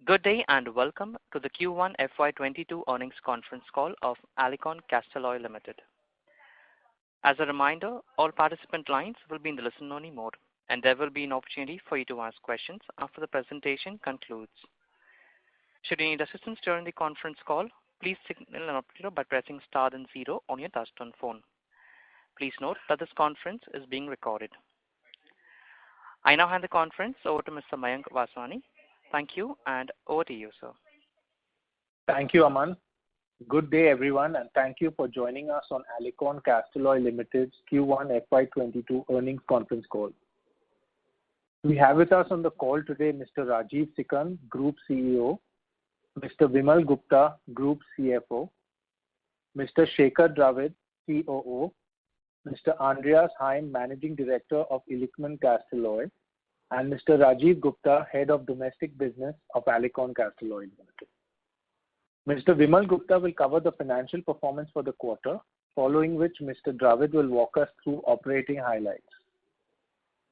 Good day and welcome to the Q1 FY22 earnings conference call of Alicon Castalloy Limited. As a reminder, all participant lines will be in the listen-only mode, and there will be an opportunity for you to ask questions after the presentation concludes. Should you need assistance during the conference call, please signal an operator by pressing star and 0 on your touch-tone phone. Please note that this conference is being recorded. I now hand the conference over to Mr. Mayank Vaswani. Thank you, and over to you, sir. Thank you, Aman. Good day, everyone, and thank you for joining us on Alicon Castalloy Limited's Q1 FY22 earnings conference call. We have with us on the call today Mr. Rajeev Sikand, Group CEO, Mr. Vimal Gupta, Group CFO, Mr. Shekhar Dravid, COO, Mr. Andreas Heim, Managing Director of Illichmann Castalloy, and Mr. Rajiv Gupta, Head of Domestic Business of Alicon Castalloy Limited. Mr. Vimal Gupta will cover the financial performance for the quarter, following which Mr. Dravid will walk us through operating highlights.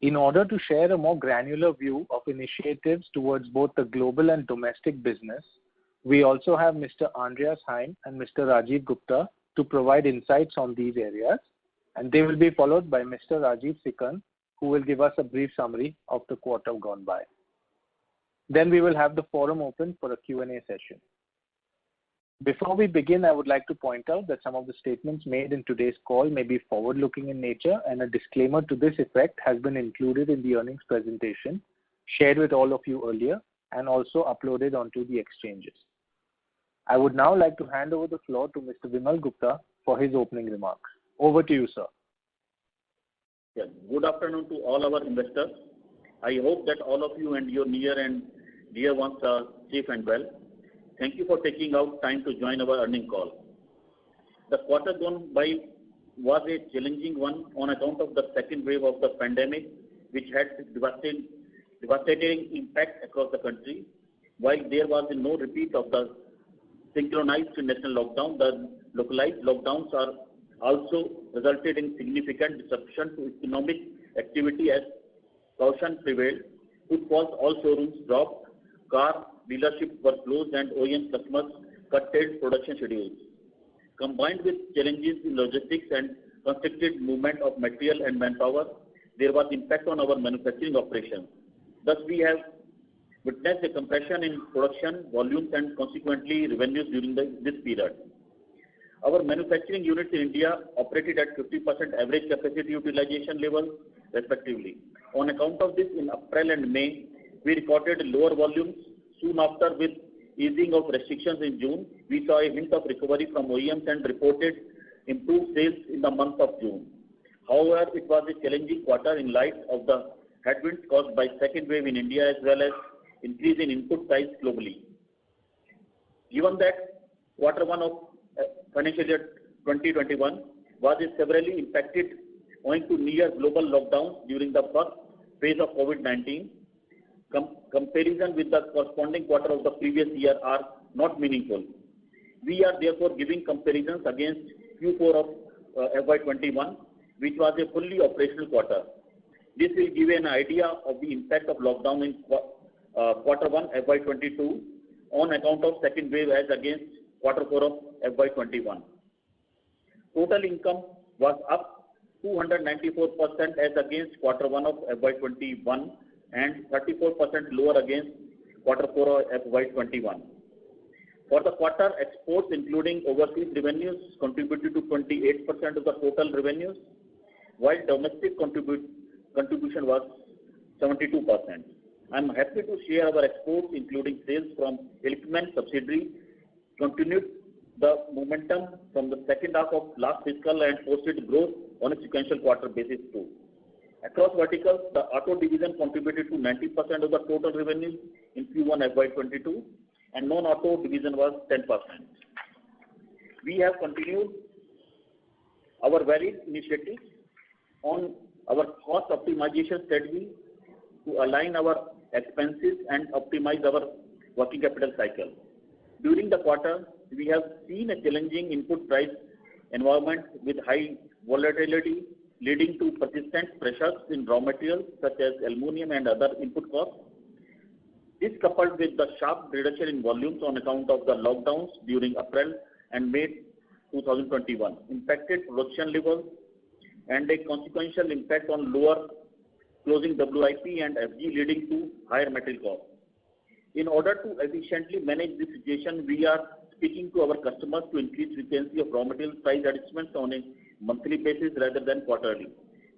In order to share a more granular view of initiatives towards both the global and domestic business, we also have Mr. Andreas Heim and Mr. Rajiv Gupta to provide insights on these areas, and they will be followed by Mr. Rajeev Sikand, who will give us a brief summary of the quarter gone by. Then we will have the forum open for a Q&A session. Before we begin, I would like to point out that some of the statements made in today's call may be forward-looking in nature, and a disclaimer to this effect has been included in the earnings presentation shared with all of you earlier and also uploaded onto the exchanges. I would now like to hand over the floor to Mr. Vimal Gupta for his opening remarks. Over to you, sir. Yes. Good afternoon to all our investors. I hope that all of you and your near and dear ones are safe and well. Thank you for taking out time to join our earnings call. The quarter gone by was a challenging one on account of the second wave of the pandemic, which had devastating impact across the country. While there was no repeat of the synchronized national lockdown, the localized lockdowns are also resulted in significant disruption to economic activity as caution prevailed. Footfalls, all showrooms dropped, car dealerships were closed, and OEM customers curtailed production schedules. Combined with challenges in logistics and constricted movement of material and manpower, there was impact on our manufacturing operations. Thus, we have witnessed a compression in production volumes and consequently revenues during this period. Our manufacturing units in India operated at 50% average capacity utilization level, respectively. On account of this, in April and May, we recorded lower volumes. Soon after, with easing of restrictions in June, we saw a hint of recovery from OEMs and reported improved sales in the month of June. However, it was a challenging quarter in light of the headwinds caused by second wave in India as well as increase in input price globally. Given that quarter one of financial year 2021 was severely impacted owing to near global lockdowns during the first phase of COVID-19. Comparison with the corresponding quarter of the previous year are not meaningful. We are therefore giving comparisons against Q4 of FY21, which was a fully operational quarter. This will give an idea of the impact of lockdown in quarter one FY22 on account of second wave as against quarter 4 of FY21. Total income was up 294% as against quarter 1 of FY21 and 34% lower against quarter 4 of FY21. For the quarter, exports including overseas revenues contributed to 28% of the total revenues, while domestic contribution was 72%. I am happy to share our exports including sales from Illichmann subsidiary continued the momentum from the second half of last fiscal and posted growth on a sequential quarter basis too. Across verticals, the auto division contributed to 90% of the total revenue in Q1 FY22 and non-auto division was 10%. We have continued our varied initiatives on our cost optimization strategy to align our expenses and optimize our working capital cycle. During the quarter, we have seen a challenging input price environment with high volatility leading to persistent pressures in raw materials such as aluminum and other input costs. This, coupled with the sharp reduction in volumes on account of the lockdowns during April and May 2021, impacted production levels and a consequential impact on lower closing WIP and FG, leading to higher material costs. In order to efficiently manage this situation, we are speaking to our customers to increase frequency of raw material price adjustments on a monthly basis rather than quarterly.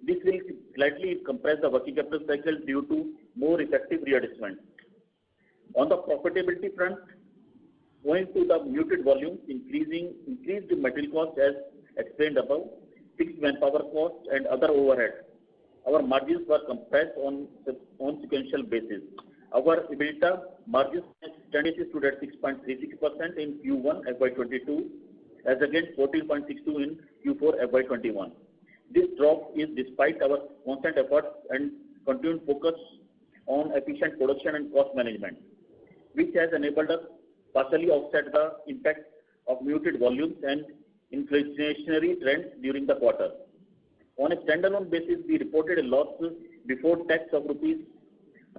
This will slightly compress the working capital cycle due to more effective readjustment. On the profitability front, owing to the muted volumes, increased material costs as explained above, fixed manpower costs and other overheads, our margins were compressed on sequential basis. Our EBITDA margins stood at 6.36% in Q1 FY22 as against 14.62% in Q4 FY21. This drop is despite our constant efforts and continued focus on efficient production and cost management, which has enabled us partially offset the impact of muted volumes and inflationary trends during the quarter. On a standalone basis, we reported a loss before tax of rupees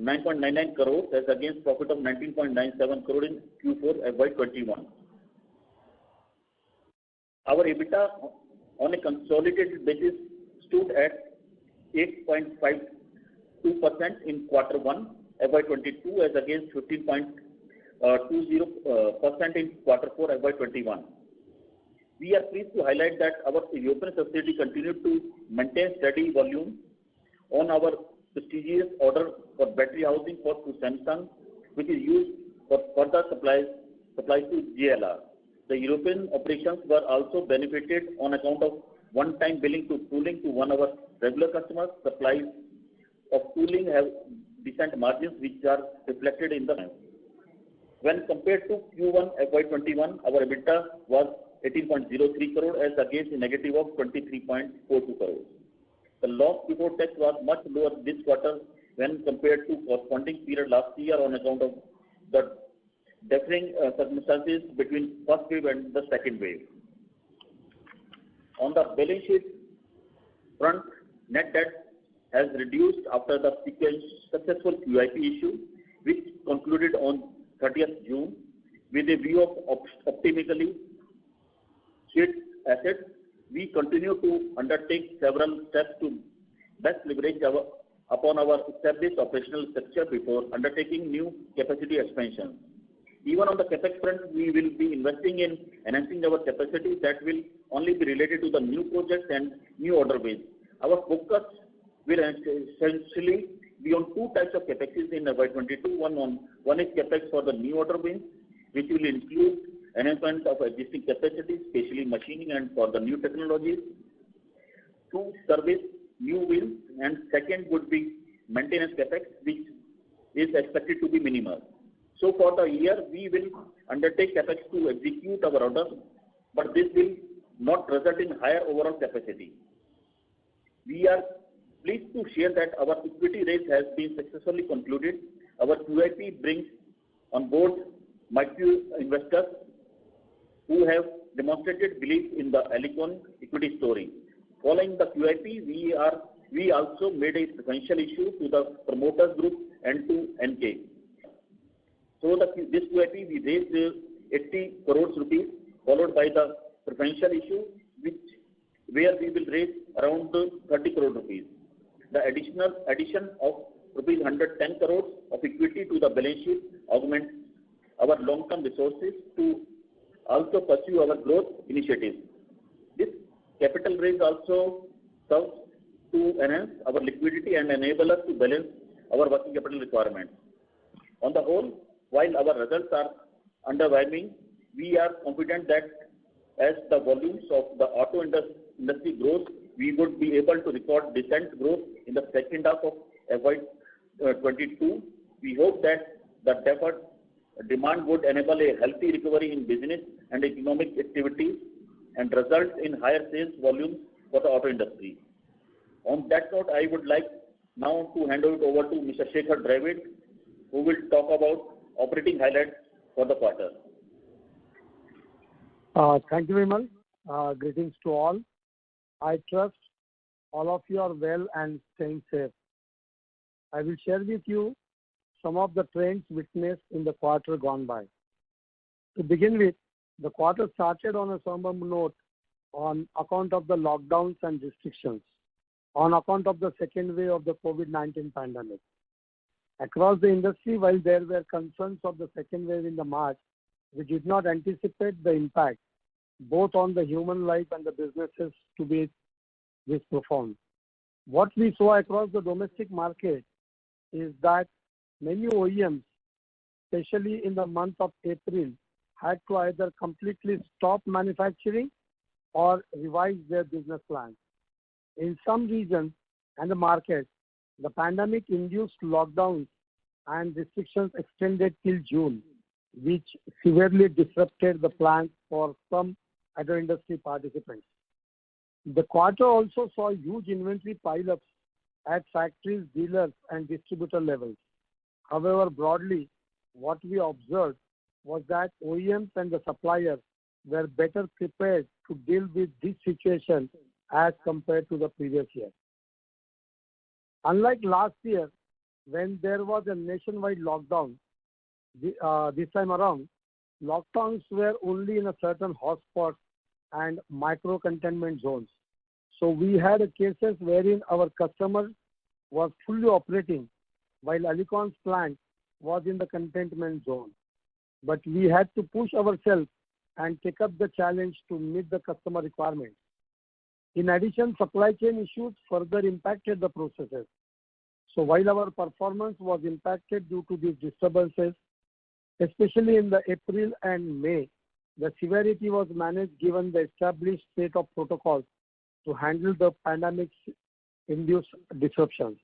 9.99 crores as against profit of 19.97 crore in Q4 FY21. Our EBITDA on a consolidated basis stood at 8.52% in quarter 1 FY22 as against 15.20% in quarter 4 FY21. We are pleased to highlight that our European subsidiary continued to maintain steady volume on our prestigious order for battery housing to Samsung, which is used for further supplies to JLR. The European operations were also benefited on account of one-time billing to tooling to one of our regular customers. Supplies of tooling have decent margins which are reflected in the. When compared to Q1 FY21, our EBITDA was 18.03 crore as against a negative of 23.42 crore. The loss before tax was much lower this quarter when compared to corresponding period last year on account of the differing circumstances between first wave and the second wave. On the balance sheet front, net debt has reduced after the successful QIP issue, which concluded on 30th June, with a view of optimally shared assets. We continue to undertake several steps to best leverage upon our established operational structure before undertaking new capacity expansion. Even on the CapEx front, we will be investing in enhancing our capacity that will only be related to the new projects and new order wins. Our focus will essentially be on two types of CapExes in FY22. One is CapEx for the new order wins, which will include enhancement of existing capacity, especially machining and for the new technologies, to service new wins, and second would be maintenance CapEx, which is expected to be minimal. So for the year, we will undertake CapEx to execute our orders, but this will not result in higher overall capacity. We are pleased to share that our equity raise has been successfully concluded. Our QIP brings on board micro investors who have demonstrated belief in the Alicon equity story. Following the QIP, we also made a preferential issue to the promoters group and to NK. So this QIP we raised 80 crores rupees, followed by the preferential issue, where we will raise around 30 crore rupees. The addition of rupees 110 crores of equity to the balance sheet augments our long-term resources to also pursue our growth initiatives. This capital raise also serves to enhance our liquidity and enable us to balance our working capital requirements. On the whole, while our results are underwhelming, we are confident that as the volumes of the auto industry grows, we would be able to record decent growth in the second half of FY22. We hope that the deferred demand would enable a healthy recovery in business and economic activities and result in higher sales volumes for the auto industry. On that note, I would like now to hand it over to Mr. Shekhar Dravid, who will talk about operating highlights for the quarter. Thank you, Vimal. Greetings to all. I trust all of you are well and staying safe. I will share with you some of the trends witnessed in the quarter gone by. To begin with, the quarter started on a somber note on account of the lockdowns and restrictions, on account of the second wave of the COVID-19 pandemic. Across the industry, while there were concerns of the second wave in the March, we did not anticipate the impact both on the human life and the businesses to be this profound. What we saw across the domestic market is that many OEMs, especially in the month of April, had to either completely stop manufacturing or revise their business plans. In some regions and the markets, the pandemic-induced lockdowns and restrictions extended till June, which severely disrupted the plans for some other industry participants. The quarter also saw huge inventory pileups at factories, dealers, and distributor levels. However, broadly, what we observed was that OEMs and the suppliers were better prepared to deal with this situation as compared to the previous year. Unlike last year, when there was a nationwide lockdown, this time around, lockdowns were only in a certain hotspots and micro-containment zones. So we had cases wherein our customer was fully operating while Alicon's plant was in the containment zone. But we had to push ourselves and take up the challenge to meet the customer requirements. In addition, supply chain issues further impacted the processes. So while our performance was impacted due to these disturbances, especially in the April and May, the severity was managed given the established set of protocols to handle the pandemic-induced disruptions.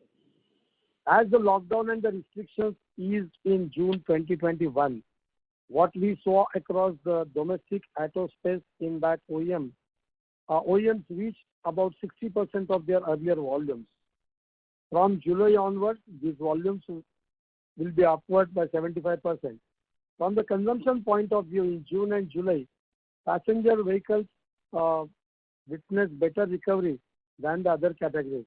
As the lockdown and the restrictions eased in June 2021, what we saw across the domestic auto space in that OEMs reached about 60% of their earlier volumes. From July onwards, these volumes will be upward by 75%. From the consumption point of view, in June and July, passenger vehicles witnessed better recovery than the other categories,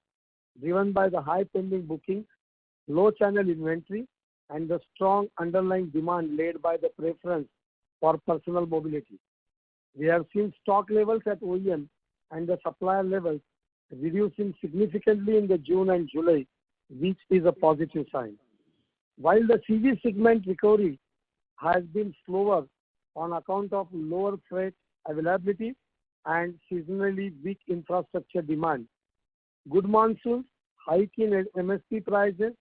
driven by the high pending bookings, low channel inventory, and the strong underlying demand led by the preference for personal mobility. We have seen stock levels at OEM and the supplier levels reducing significantly in the June and July, which is a positive sign. While the CV segment recovery has been slower on account of lower freight availability and seasonally weak infrastructure demand, good monsoons, hike in MSP prices,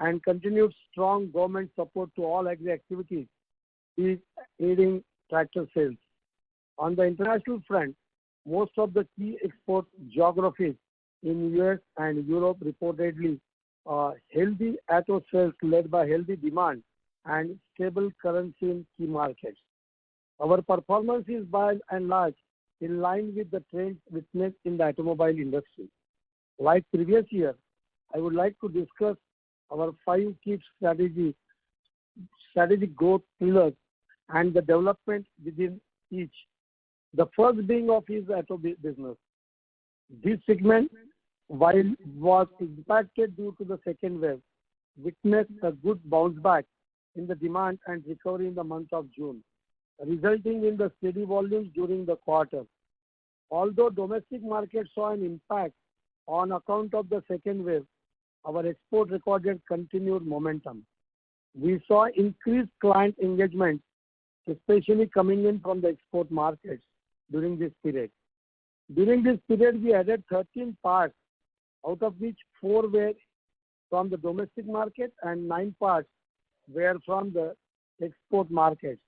and continued strong government support to all agri activities is aiding tractor sales. On the international front, most of the key export geographies in US and Europe reportedly healthy auto sales led by healthy demand and stable currency in key markets. Our performance is by and large in line with the trends witnessed in the automobile industry. Like previous year, I would like to discuss our 5 key strategic growth pillars and the development within each. The first being of his auto business. This segment, while was impacted due to the second wave, witnessed a good bounce back in the demand and recovery in the month of June, resulting in the steady volumes during the quarter. Although domestic market saw an impact on account of the second wave, our export recorded continued momentum. We saw increased client engagement, especially coming in from the export markets during this period. During this period, we added 13 parts, out of which 4 were from the domestic market and 9 parts were from the export markets.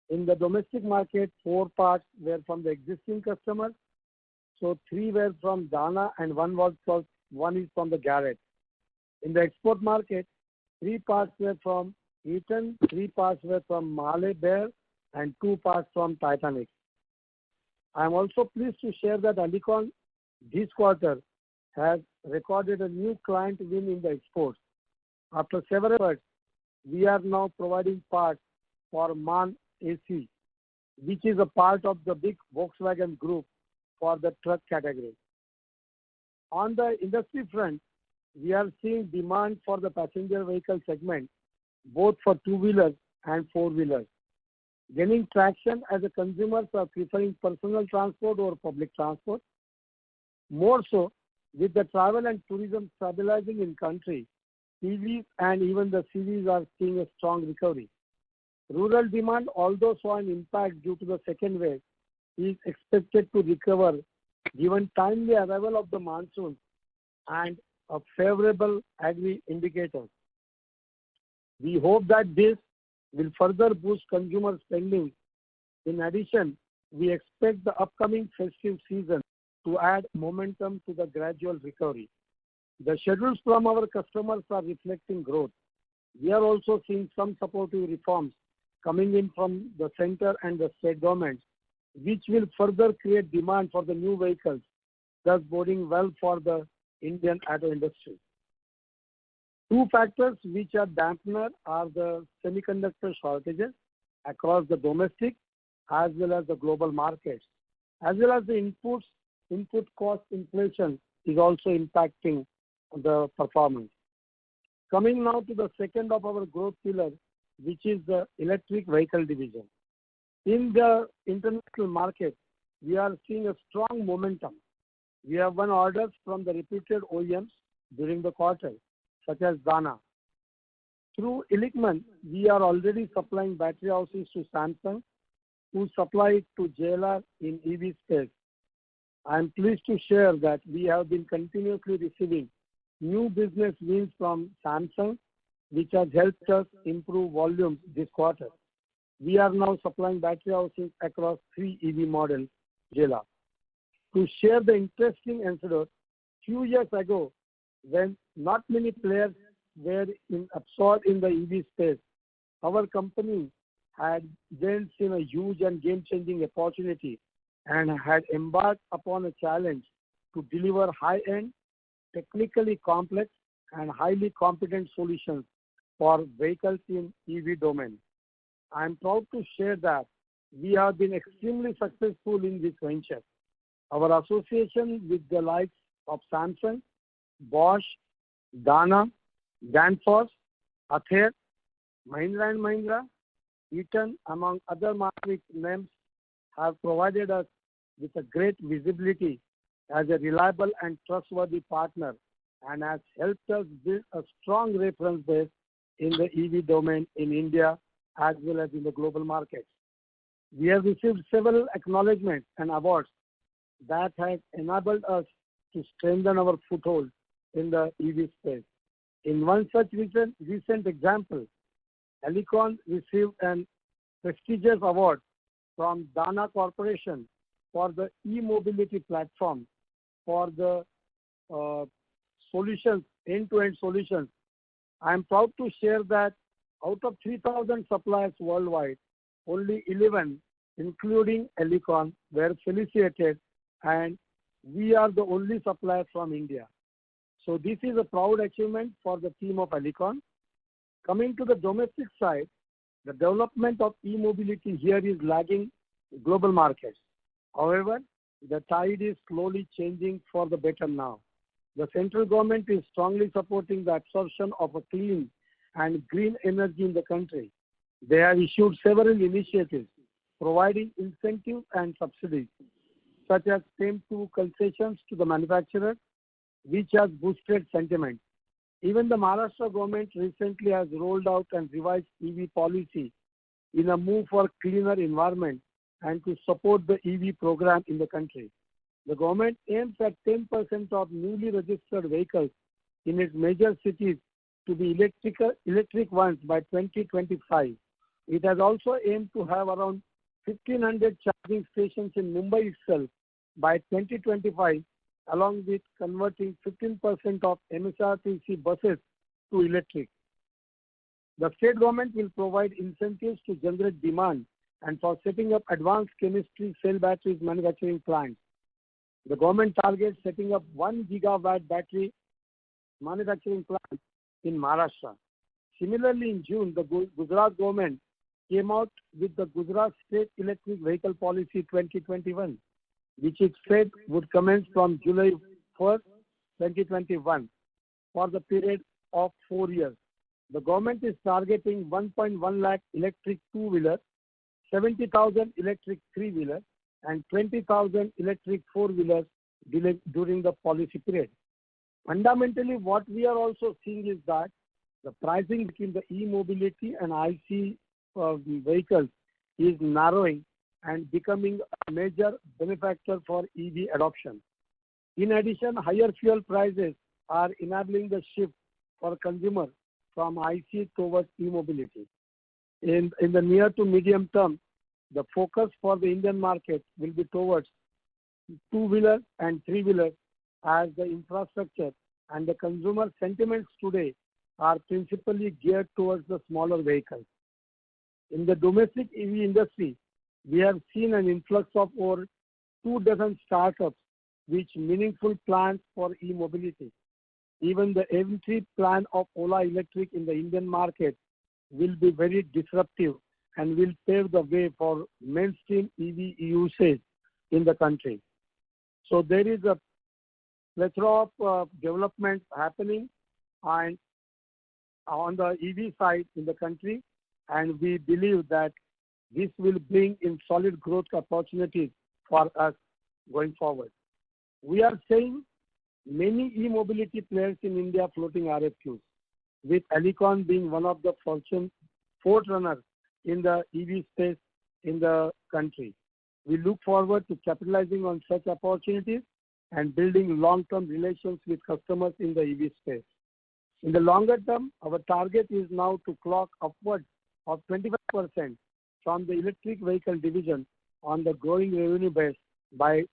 In the domestic market, 4 parts were from the existing customers, so 3 were from Dana and 1 is from the Garrett. In the export market, 3 parts were from Eaton, 3 parts were from Mahle Behr, and 2 parts from Titanic. I am also pleased to share that Alicon this quarter has recorded a new client win in the exports. After several efforts, we are now providing parts for MAN AC, which is a part of the big Volkswagen group for the truck category. On the industry front, we are seeing demand for the passenger vehicle segment both for two-wheelers and four-wheelers, gaining traction as the consumers are preferring personal transport over public transport. More so, with the travel and tourism stabilizing in country, PVs and even the CVs are seeing a strong recovery. Rural demand, although saw an impact due to the second wave, is expected to recover given timely arrival of the monsoon and a favorable agri indicators. We hope that this will further boost consumer spending. In addition, we expect the upcoming festive season to add momentum to the gradual recovery. The schedules from our customers are reflecting growth. We are also seeing some supportive reforms coming in from the center and the state governments, which will further create demand for the new vehicles, thus boding well for the Indian auto industry. Two factors which are dampener are the semiconductor shortages across the domestic as well as the global markets, as well as the input cost inflation is also impacting the performance. Coming now to the second of our growth pillar, which is the electric vehicle division. In the international market, we are seeing a strong momentum. We have won orders from the reputed OEMs during the quarter, such as Dana. Through Illichmann, we are already supplying battery houses to Samsung, who supply it to JLR in EV space. I am pleased to share that we have been continuously receiving new business wins from Samsung, which has helped us improve volumes this quarter. We are now supplying battery housings across 3 EV models, JLR. To share the interesting anecdote, few years ago, when not many players were absorbed in the EV space, our company had then seen a huge and game-changing opportunity and had embarked upon a challenge to deliver high-end, technically complex, and highly competent solutions for vehicles in EV domain. I am proud to share that we have been extremely successful in this venture. Our association with the likes of Samsung, Bosch, Dana, Danfoss, Ather, Mahindra & Mahindra, Eaton, among other market names, have provided us with a great visibility as a reliable and trustworthy partner and has helped us build a strong reference base in the EV domain in India as well as in the global markets. We have received several acknowledgements and awards that have enabled us to strengthen our foothold in the EV space. In one such recent example, Alicon received an prestigious award from Dana Corporation for the e-mobility platform for the solutions, end-to-end solutions. I am proud to share that out of 3,000 suppliers worldwide, only 11, including Alicon, were felicitated, and we are the only supplier from India. So this is a proud achievement for the team of Alicon. Coming to the domestic side, the development of e-mobility here is lagging global markets. However, the tide is slowly changing for the better now. The central government is strongly supporting the absorption of a clean and green energy in the country. They have issued several initiatives providing incentives and subsidies, such as FAME 2 concessions to the manufacturers, which has boosted sentiment. Even the Maharashtra government recently has rolled out and revised EV policy in a move for cleaner environment and to support the EV program in the country. The government aims at 10% of newly registered vehicles in its major cities to be electric ones by 2025. It has also aimed to have around 1,500 charging stations in Mumbai itself by 2025, along with converting 15% of MSRTC buses to electric. The state government will provide incentives to generate demand and for setting up advanced chemistry cell batteries manufacturing plants. The government targets setting up 1 gigawatt battery manufacturing plant in Maharashtra. Similarly, in June, the Gujarat government came out with the Gujarat State Electric Vehicle Policy 2021, which it said would commence from July 1st, 2021 for the period of 4 years. The government is targeting 1.1 lakh electric two-wheelers, 70,000 electric three-wheelers, and 20,000 electric four-wheelers during the policy period. Fundamentally, what we are also seeing is that the pricing between the e-mobility and IC vehicles is narrowing and becoming a major benefactor for EV adoption. In addition, higher fuel prices are enabling the shift for consumers from IC towards e-mobility. In the near to medium term, the focus for the Indian market will be towards two-wheelers and three-wheelers, as the infrastructure and the consumer sentiments today are principally geared towards the smaller vehicles. In the domestic EV industry, we have seen an influx of over 24 startups with meaningful plans for e-mobility. Even the entry plan of Ola Electric in the Indian market will be very disruptive and will pave the way for mainstream EV usage in the country. So there is a plethora of developments happening and on the EV side in the country, and we believe that this will bring in solid growth opportunities for us going forward. We are seeing many e-mobility players in India floating RFQs, with Alicon being one of the forerunners in the EV space in the country. We look forward to capitalizing on such opportunities and building long-term relations with customers in the EV space. In the longer term, our target is now to clock upwards of 25% from the electric vehicle division on the growing revenue base by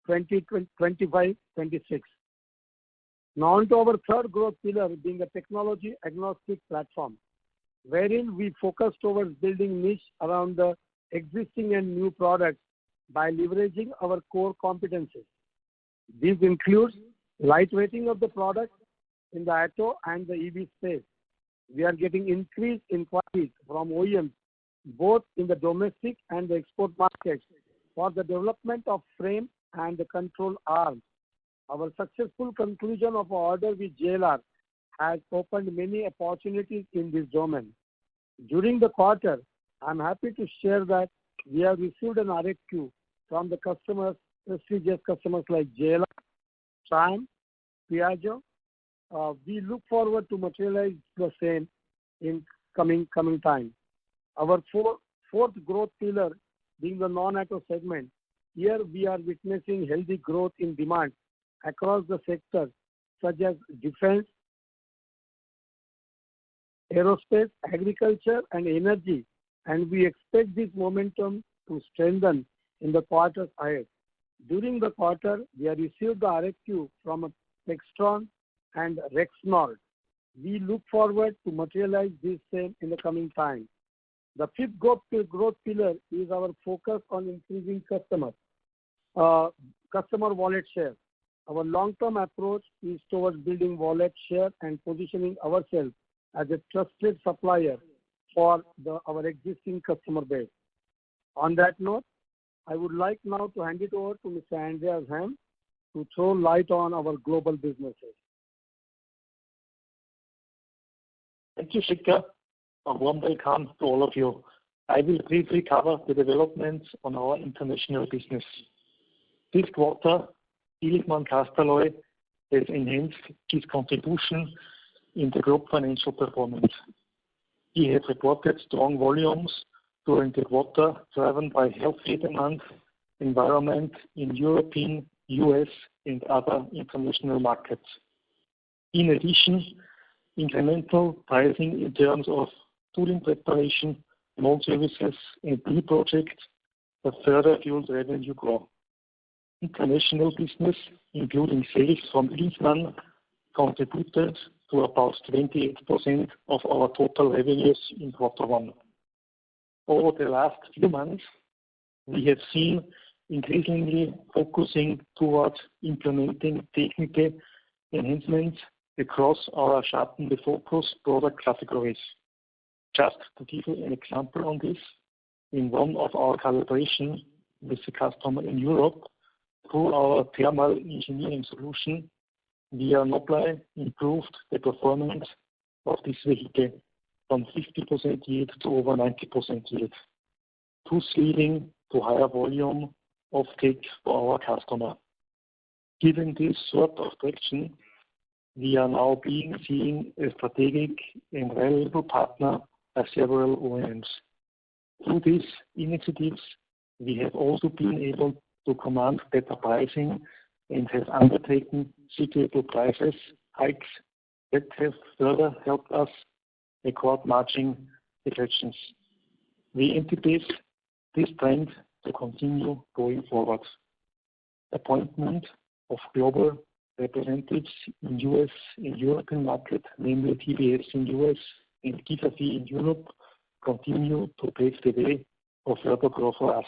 2025-26. Now on to our third growth pillar, being a technology agnostic platform, wherein we focus towards building niche around the existing and new products by leveraging our core competencies. This includes lightweighting of the product in the auto and the EV space. We are getting increased inquiries from OEMs both in the domestic and the export markets for the development of frame and the control arms. Our successful conclusion of our order with JLR has opened many opportunities in this domain. During the quarter, I'm happy to share that we have received an RFQ from the customers, prestigious customers like JLR, Triumph, Piaggio. We look forward to materialize the same in coming time. Our fourth growth pillar being the non-auto segment. Here we are witnessing healthy growth in demand across the sectors such as defense, aerospace, agriculture, and energy, and we expect this momentum to strengthen in the quarters ahead. During the quarter, we have received the RFQ from Textron and Rexnord. We look forward to materialize this same in the coming time. The fifth growth pillar is our focus on increasing customer wallet share. Our long-term approach is towards building wallet share and positioning ourselves as a trusted supplier for our existing customer base. On that note, I would like now to hand it over to Mr. Andreas Heim to throw light on our global businesses. Thank you, Shikhar. A warm welcome to all of you. I will briefly cover the developments on our international business. This quarter, Illichmann Castalloy has enhanced its contribution in the group financial performance. He has reported strong volumes during the quarter, driven by healthy demand environment in European, US, and other international markets. In addition, incremental pricing in terms of tooling preparation, mold services, and new projects have further fueled revenue growth. International business, including sales from Illichmann, contributed to about 28% of our total revenues in quarter one. Over the last few months, we have seen increasingly focusing towards implementing technical enhancements across our Sharpen the Focus product categories. Just to give you an example on this, in one of our collaborations with the customer in Europe, through our thermal engineering solution, we are Nobly improved the performance of this vehicle from 50% yield to over 90% yield, thus leading to higher volume of take for our customer. Given this sort of traction, we are now seen a strategic and valuable partner by several OEMs. Through these initiatives, we have also been able to command better pricing and have undertaken suitable prices hikes that have further helped us record margin reductions. We anticipate this trend to continue going forward. Appointment of global representatives in US and European market, namely TBS in US and Gitafi in Europe, continue to pave the way for further growth for us.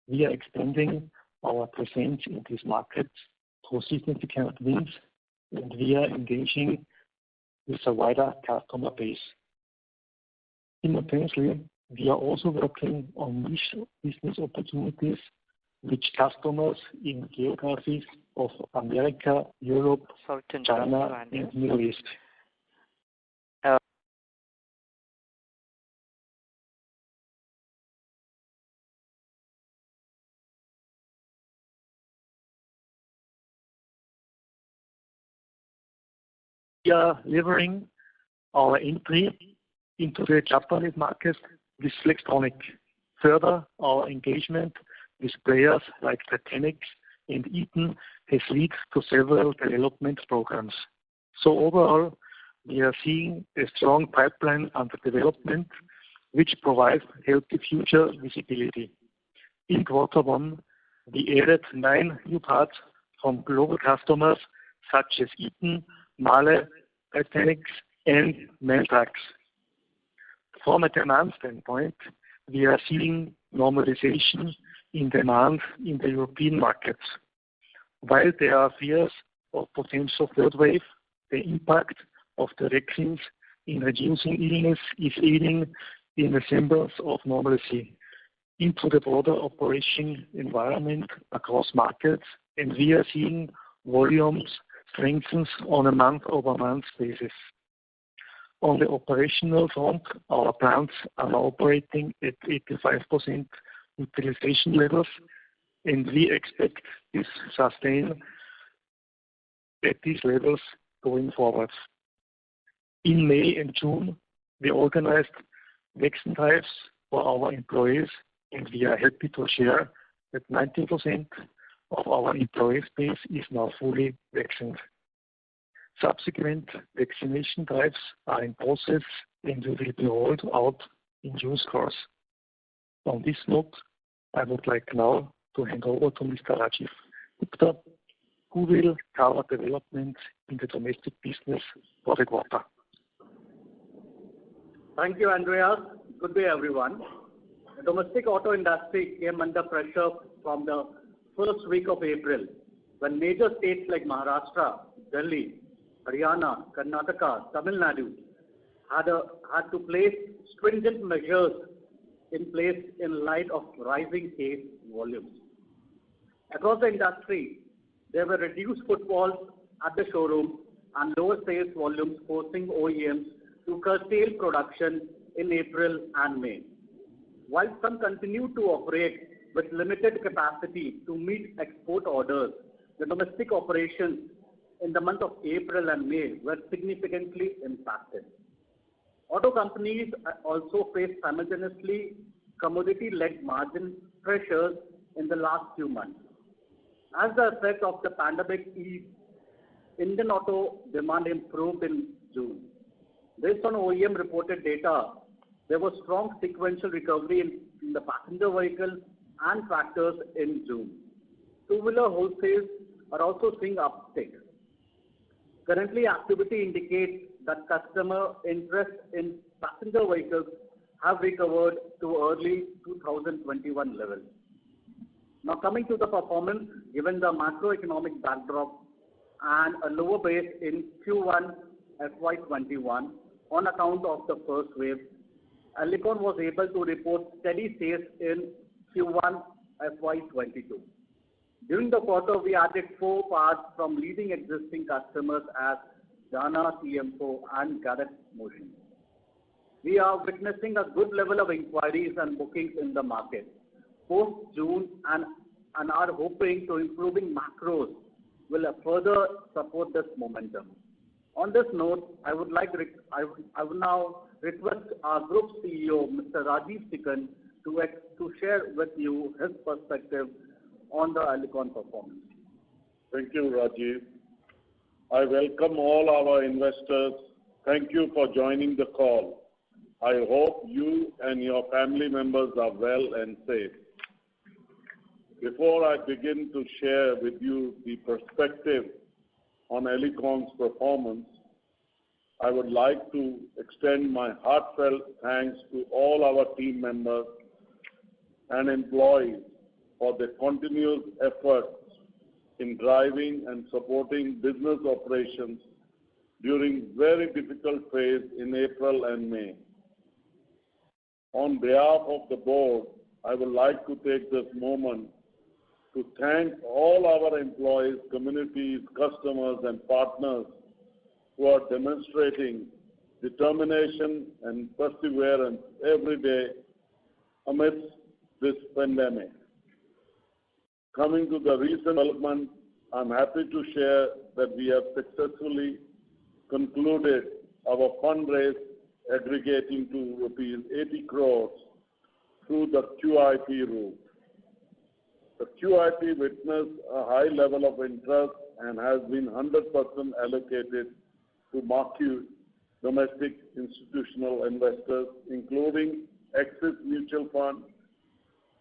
We are expanding our presence in these markets through significant wins, and we are engaging with a wider customer base. Simultaneously, we are also working on niche business opportunities which customers in geographies of America, Europe, China, and Middle East. We are leveraging our entry into the Japanese market with Flextronics. Further, our engagement with players like Titanic and Eaton has led to several development programs. So overall, we are seeing a strong pipeline under development, which provides healthy future visibility. In Q1, we added 9 new parts from global customers such as Eaton, Mahle, Titanic, and MAN Trucks. From a demand standpoint, we are seeing normalization in demand in the European markets. While there are fears of potential third wave, the impact of the vaccines in reducing illness is aiding in the semblance of normalcy into the broader operation environment across markets, and we are seeing volumes strengthens on a month-over-month basis. On the operational front, our plants are now operating at 85% utilization levels, and we expect this sustain at these levels going forward. In May and June, we organized vaccine drives for our employees, and we are happy to share that 90% of our employee base is now fully vaccinated. Subsequent vaccination drives are in process and will be rolled out in due course. On this note, I would like now to hand over to Mr. Rajiv Gupta, who will cover development in the domestic business for the quarter. Thank you, Andreas. Good day, everyone. The domestic auto industry came under pressure from the first week of April, when major states like Maharashtra, Delhi, Haryana, Karnataka, Tamil Nadu had to place stringent measures in place in light of rising case volumes. Across the industry, there were reduced footfalls at the showroom and lower sales volumes, forcing OEMs to curtail production in April and May. While some continued to operate with limited capacity to meet export orders, the domestic operations in the month of April and May were significantly impacted. Auto companies also faced simultaneously commodity-led margin pressures in the last few months. As the effect of the pandemic eased, Indian auto demand improved in June. Based on OEM reported data, there was strong sequential recovery in the passenger vehicles and tractors in June. Two-wheeler wholesales are also seeing uptick. Currently, activity indicates that customer interest in passenger vehicles have recovered to early 2021 levels. Now coming to the performance, given the macroeconomic backdrop and a lower base in Q1 FY21 on account of the first wave, Alicon was able to report steady sales in Q1 FY22. During the quarter, we added 4 parts from leading existing customers as Jana CFO, and Gareth Motion. We are witnessing a good level of inquiries and bookings in the market post-June and are hoping to improving macros will further support this momentum. On this note, I would now request our Group CEO, Mr. Rajeev Sikand, to share with you his perspective on the Alicon performance. Thank you, Rajiv. I welcome all our investors. Thank you for joining the call. I hope you and your family members are well and safe. Before I begin to share with you the perspective on Alicon's performance, I would like to extend my heartfelt thanks to all our team members and employees for their continuous efforts in driving and supporting business operations during very difficult phase in April and May. On behalf of the board, I would like to take this moment to thank all our employees, communities, customers, and partners who are demonstrating determination and perseverance every day amidst this pandemic. Coming to the recent development, I'm happy to share that we have successfully concluded our fundraise aggregating to rupees 80 crores through the QIP route. The QIP witnessed a high level of interest and has been 100% allocated to marquee domestic institutional investors, including Axis Mutual Fund,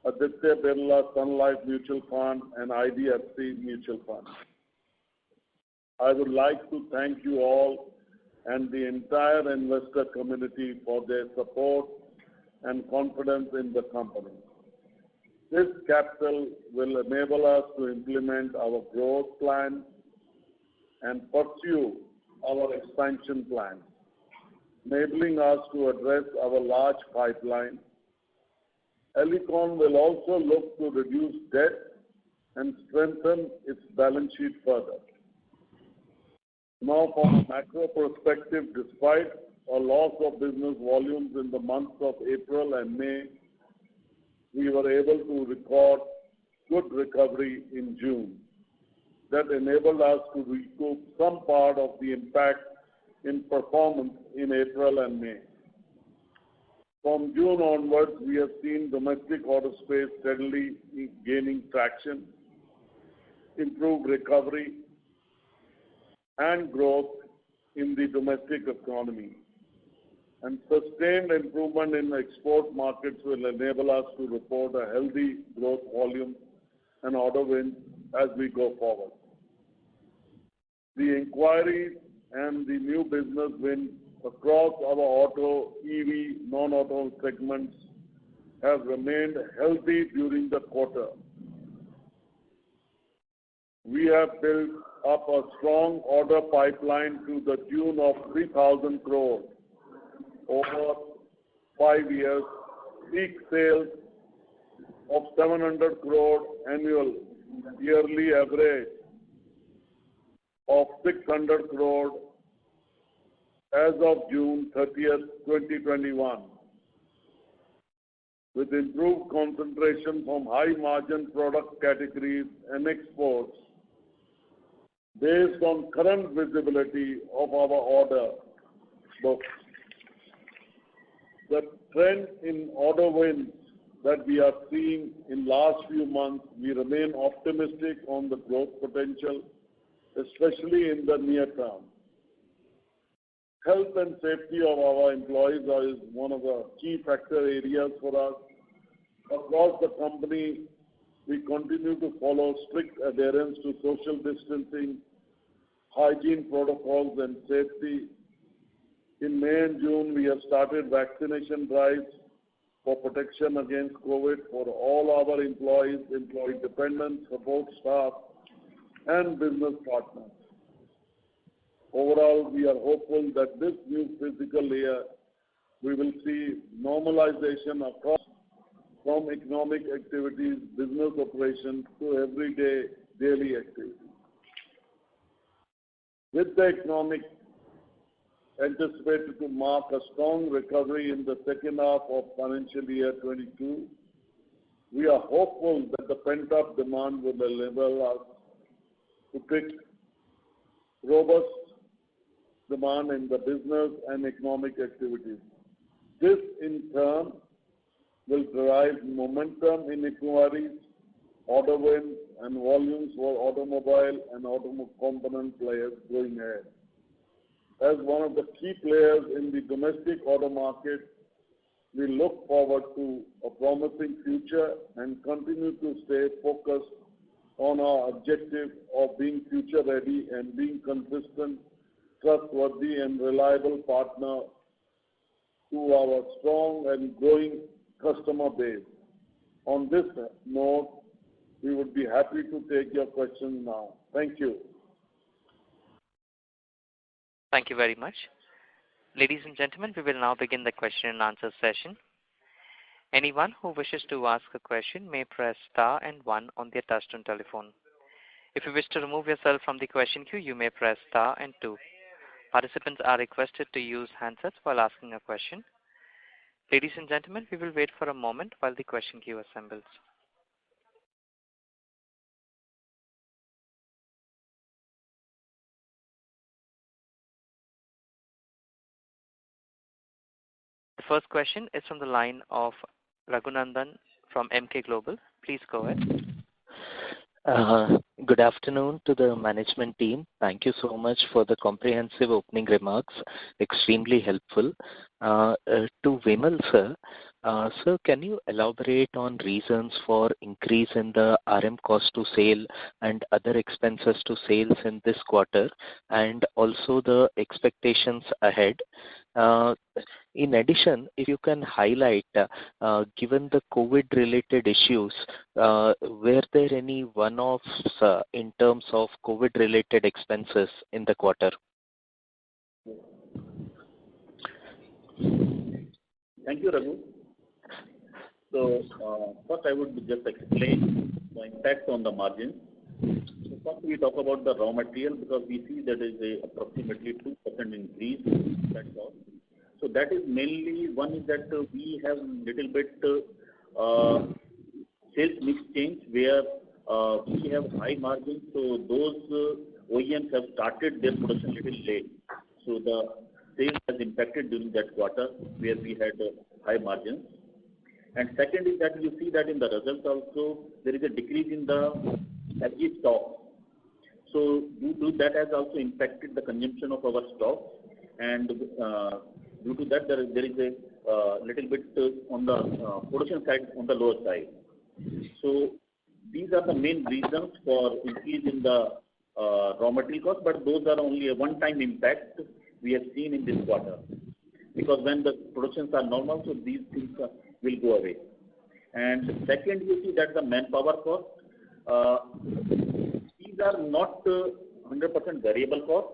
Aditya Birla Sun Life Mutual Fund, and IDFC Mutual Fund. I would like to thank you all and the entire investor community for their support and confidence in the company. This capital will enable us to implement our growth plan and pursue our expansion plans, enabling us to address our large pipeline. Alicon will also look to reduce debt and strengthen its balance sheet further. Now, from a macro perspective, despite a loss of business volumes in the months of April and May, we were able to record good recovery in June. That enabled us to recoup some part of the impact in performance in April and May. From June onwards, we have seen domestic auto space steadily gaining traction, improved recovery, and growth in the domestic economy. And sustained improvement in export markets will enable us to report a healthy growth volume and order wins as we go forward. The inquiries and the new business wins across our auto, EV, non-auto segments have remained healthy during the quarter. We have built up a strong order pipeline to the tune of 3,000 crores over 5 years, peak sales of 700 crore annual yearly average of 600 crore as of June 30th, 2021. With improved concentration from high-margin product categories and exports, based on current visibility of our order book, the trend in order wins that we are seeing in last few months, we remain optimistic on the growth potential, especially in the near term. Health and safety of our employees is one of the key factor areas for us. Across the company, we continue to follow strict adherence to social distancing, hygiene protocols, and safety. In May and June, we have started vaccination drives for protection against COVID for all our employees, employee dependents, support staff, and business partners. Overall, we are hopeful that this new fiscal year, we will see normalization across from economic activities, business operations to everyday daily activities. With the economic anticipated to mark a strong recovery in the second half of financial year 22. We are hopeful that the pent-up demand will enable us to pick robust demand in the business and economic activities. This, in turn, will drive momentum in inquiries, order wins, and volumes for automobile and automobile component players going ahead. As one of the key players in the domestic auto market, we look forward to a promising future and continue to stay focused on our objective of being future ready and being consistent, trustworthy, and reliable partner to our strong and growing customer base. On this note, we would be happy to take your questions now. Thank you. Thank you very much. Ladies and gentlemen, we will now begin the question and answer session. Anyone who wishes to ask a question may press star and 1 on their touchtone telephone. If you wish to remove yourself from the question queue, you may press star and 2. Participants are requested to use handsets while asking a question. Ladies and gentlemen, we will wait for a moment while the question queue assembles. The first question is from the line of Raghunandan from Emkay Global. Please go ahead. Good afternoon to the management team. Thank you so much for the comprehensive opening remarks. Extremely helpful. To Vimal sir, sir, can you elaborate on reasons for increase in the RM cost to sale and other expenses to sales in this quarter, and also the expectations ahead? In addition, if you can highlight, given the COVID-related issues, were there any one-offs in terms of COVID-related expenses in the quarter? Thank you, Raghu. So, first I would just explain the impact on the margin. So first we talk about the raw material, because we see that is a approximately 2% increase. That's all. So that is mainly, one is that we have little bit sales mix change where we have high margins. So those OEMs have started their production little late. So the sales has impacted during that quarter where we had high margins. And second is that you see that in the results also there is a decrease in the FG stock. So due to that has also impacted the consumption of our stock, and due to that there is a little bit on the production side on the lower side. So these are the main reasons for increase in the raw material cost, but those are only a one-time impact we have seen in this quarter. Because when the productions are normal, so these things will go away. And second, you see that the manpower cost, these are not 100% variable cost.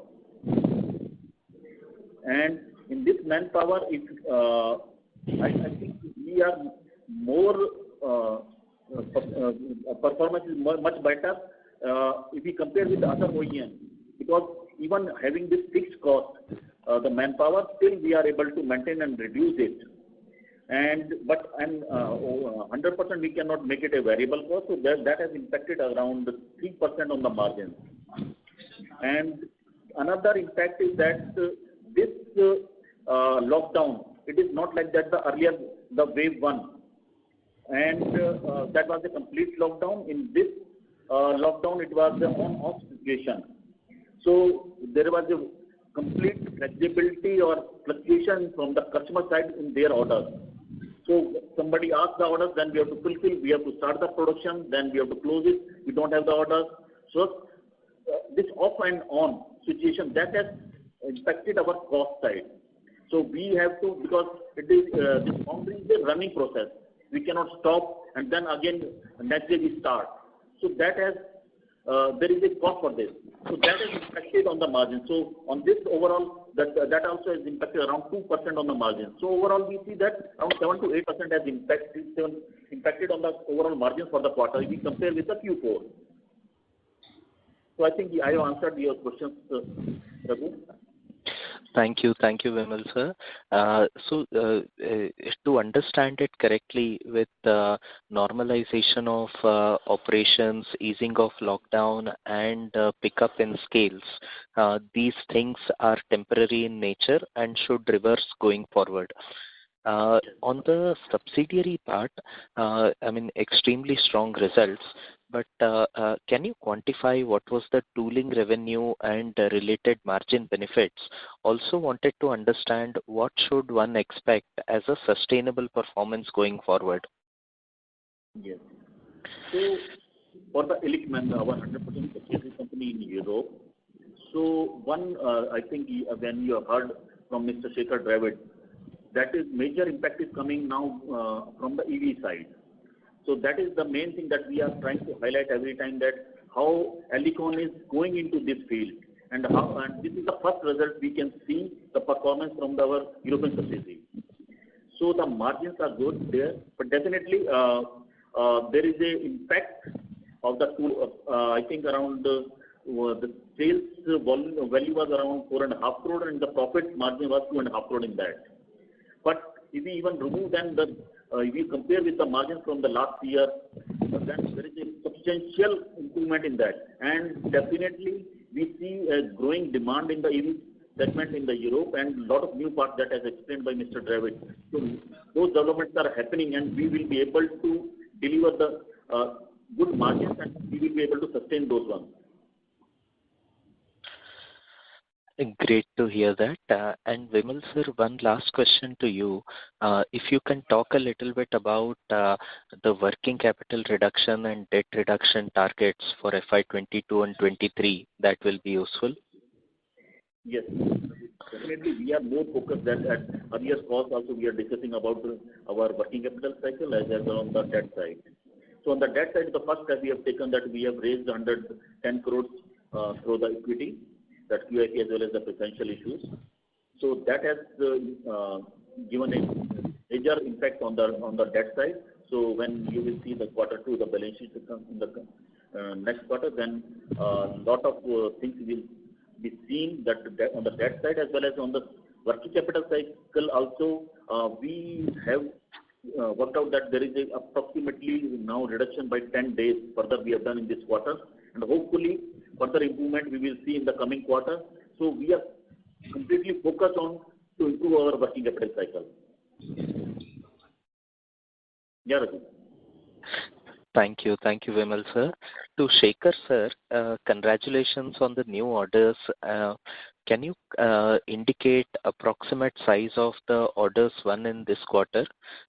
And in this manpower, if I think we are more performance is much better if we compare with the other OEMs, because even having this fixed cost, the manpower, still we are able to maintain and reduce it. And 100% we cannot make it a variable cost, so that has impacted around 3% on the margin. And another impact is that this lockdown, it is not like that the earlier the wave 1, and that was a complete lockdown. In this lockdown, it was the on-off situation. So there was a complete flexibility or fluctuation from the customer side in their orders. So somebody asks the orders, then we have to fulfill, we have to start the production, then we have to close it, we don't have the orders. So this off and on situation, that has impacted our cost side. So we have to, because it is this foundry is a running process. We cannot stop and then again next day we start. So that has there is a cost for this. So that is impacted on the margin. So on this overall, that also has impacted around 2% on the margin. So overall we see that around 7 to 8% has impacted on the overall margin for the quarter if we compare with the Q4. So I think I have answered your questions, Raghu. Thank you, Vimal sir. To understand it correctly, with normalization of operations, easing of lockdown, and pickup in scales, these things are temporary in nature and should reverse going forward. On the subsidiary part, extremely strong results, but can you quantify what was the tooling revenue and related margin benefits? Also wanted to understand what should one expect as a sustainable performance going forward. Yes. So for the Illichmann, our 100% subsidiary company in Europe, so one, I think when you have heard from Mr. Shekhar Dravid, that is major impact is coming now from the EV side. So that is the main thing that we are trying to highlight every time, that how Alicon is going into this field, and this is the first result we can see the performance from our European subsidiary. So the margins are good there, but definitely there is a impact of the tool. I think around the sales value was around 4.5 crore, and the profit margin was 2.5 crore in that. But if we even remove then if we compare with the margin from the last year, then there is a substantial improvement in that. And definitely we see a growing demand in the EV segment in the Europe, and a lot of new parts that as explained by Mr. Dravid. So those developments are happening, and we will be able to deliver the good margins, and we will be able to sustain those ones. Great to hear that. And Vimal sir, one last question to you. If you can talk a little bit about the working capital reduction and debt reduction targets for FY22 and 23, that will be useful. Yes, definitely we are more focused than at earlier calls. Also, we are discussing about our working capital cycle as well on the debt side. So on the debt side, the first step we have taken, that we have raised 110 crores through the equity, that QIP as well as the preferential issues. So that has given a major impact on the debt side. So when you will see the quarter two, the balance sheet in the next quarter, then a lot of things will be seen that on the debt side as well as on the working capital cycle also. We have worked out that there is approximately now reduction by 10 days further we have done in this quarter, and hopefully further improvement we will see in the coming quarter. So we are completely focused on to improve our working capital cycle. Yeah, Raghu. Thank you, Vimal sir. To Shekhar sir, congratulations on the new orders. Can you indicate approximate size of the orders won in this quarter?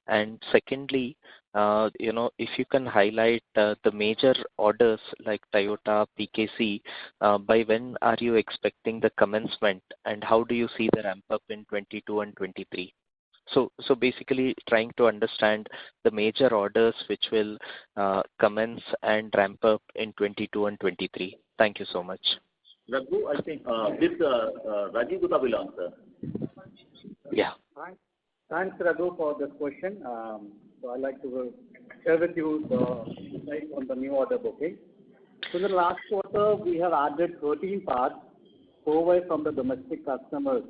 And secondly, if you can highlight the major orders like Toyota, PKC, by when are you expecting the commencement, and how do you see the ramp up in 22 and 23? So basically trying to understand the major orders which will commence and ramp up in 22 and 23. Thank you so much. Raghu, I think this Rajiv Gupta will answer. Yeah. Thanks, Raghu, for this question. So I'd like to share with you the insight on the new order booking. So in the last quarter, we have added 13 parts, 4 were from the domestic customers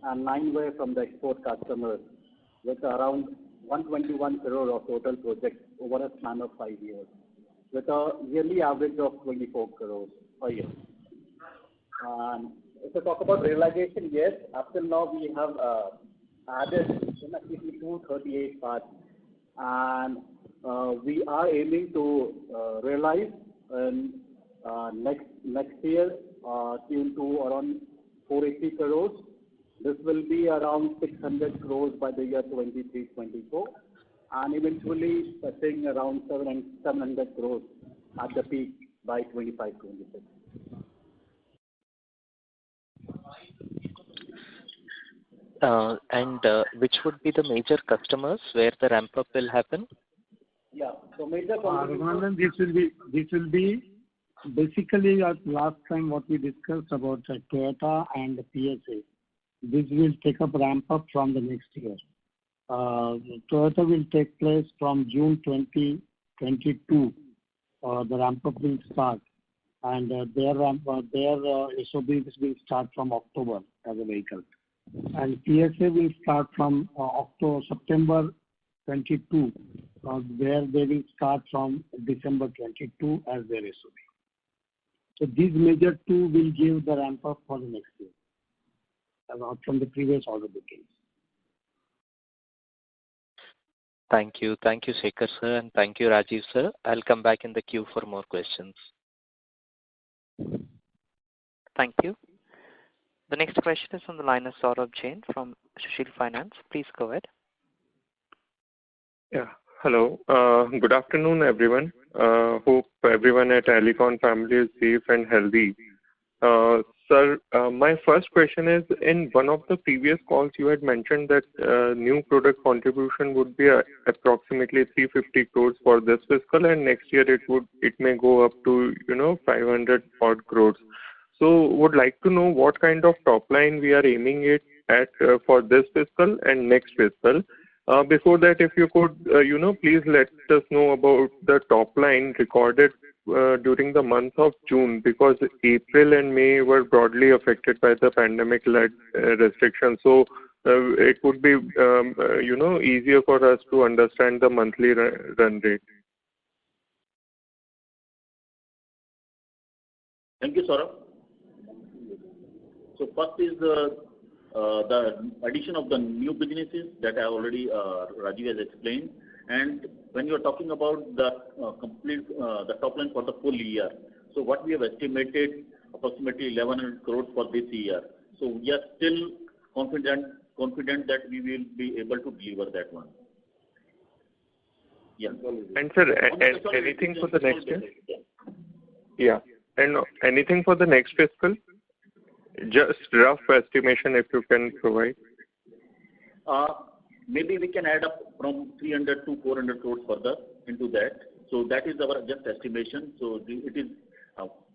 and 9 were from the export customers, with around 121 crore of total projects over a span of 5 years, with a yearly average of 24 crores per year. And if we talk about realization, yes, up till now we have added 238 parts, and we are aiming to realize in next year tune to around 480 crores. This will be around 600 crores by the year 23-24, and eventually touching around 700 crores at the peak by 25-26. And which would be the major customers where the ramp up will happen? Yeah, so major this will be basically at last time what we discussed about Toyota and the PSA. This will take up ramp up from the next year. Toyota will take place from June 2022. The ramp up will start, and their SOBs will start from October as a vehicle. and PSA will start from September 22, where they will start from December 22 as their SOP. So these major two will give the ramp up for the next year from the previous order bookings. Thank you. Thank you, Shekhar sir, and thank you, Rajiv sir. I'll come back in the queue for more questions. Thank you. The next question is on the line of Saurabh Jain from Sushil Finance. Please go ahead. Yeah. Hello. Good afternoon, everyone. Hope everyone at Alicon family is safe and healthy. Sir, my first question is, in one of the previous calls, you had mentioned that new product contribution would be approximately 350 crores for this fiscal, and next year it may go up to 500 odd crores. So, would like to know what kind of top line we are aiming it at for this fiscal and next fiscal. Before that, if you could, please let us know about the top line recorded during the month of June, because April and May were broadly affected by the pandemic-led restrictions. So it would be, easier for us to understand the monthly run rate. Thank you, Saurabh. So first is the addition of the new businesses that I already Rajiv has explained. And when you are talking about the the top line for the full year, so what we have estimated approximately 1,100 crores for this year. So we are still confident that we will be able to deliver that one. Yeah. And sir, anything for the next year? Yeah. And anything for the next fiscal? Just rough estimation if you can provide. Maybe we can add up from 300 to 400 crores further into that. So that is our just estimation. So it is.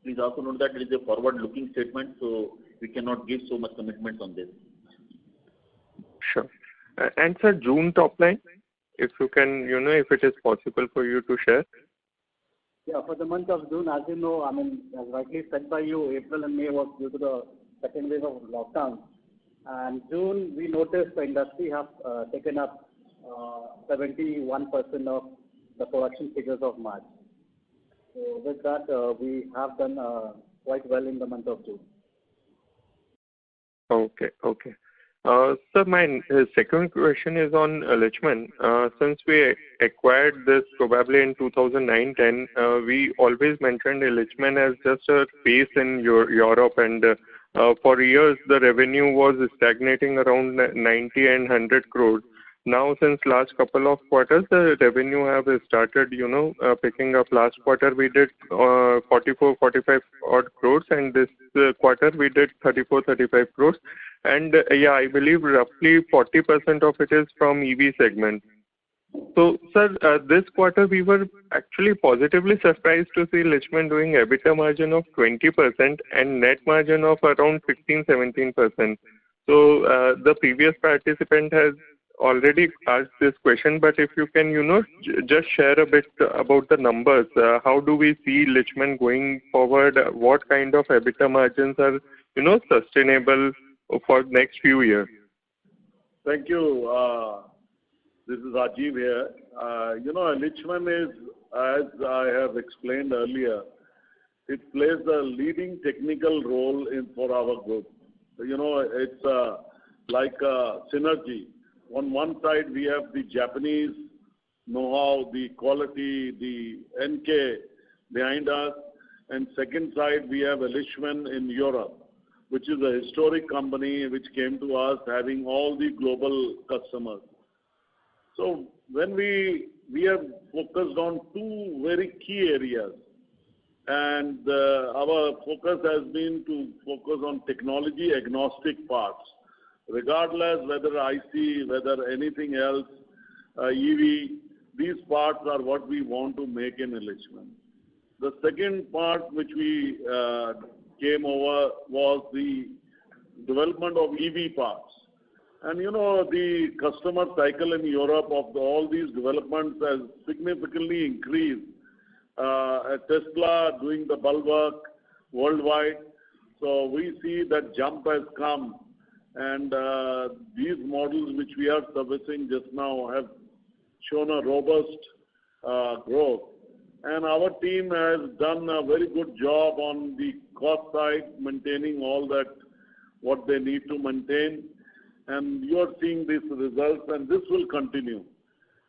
Please also note that it is a forward-looking statement, so we cannot give so much commitment on this. Sure. And sir, June top line, if you can, if it is possible for you to share. Yeah, for the month of June, as you know, as rightly said by you, April and May was due to the second wave of lockdown. And June, we noticed the industry have taken up 71% of the production figures of March. So with that, we have done quite well in the month of June. Okay. Sir, my second question is on Illichmann. Since we acquired this probably in 2009-10, we always mentioned Illichmann as just a base in Europe, and for years the revenue was stagnating around 90 and 100 crores. Now, since last couple of quarters, the revenue have started, picking up. Last quarter we did 44-45 odd crores, and this quarter we did 34-35 crores. And I believe roughly 40% of it is from EV segment. So, sir, this quarter we were actually positively surprised to see Illichmann doing EBITDA margin of 20% and net margin of around 16-17%. So, the previous participant has already asked this question, but if you can, just share a bit about the numbers. How do we see Illichmann going forward? What kind of EBITDA margins are, sustainable for next few years? Thank you. This is Rajiv here. Illichmann is, as I have explained earlier, it plays a leading technical role for our group. It's like a synergy. On one side, we have the Japanese know-how, the quality, the NK behind us, and second side, we have Illichmann in Europe, which is a historic company which came to us having all the global customers. So when we have focused on two very key areas, and our focus has been to focus on technology agnostic parts. Regardless whether IC, whether anything else, EV, these parts are what we want to make in Illichmann. The second part which we came over was the development of EV parts. And the customer cycle in Europe of all these developments has significantly increased. Tesla doing the bulwark worldwide. So we see that jump has come. and these models which we are servicing just now have shown a robust growth. And our team has done a very good job on the cost side, maintaining all that what they need to maintain. And you are seeing these results, and this will continue.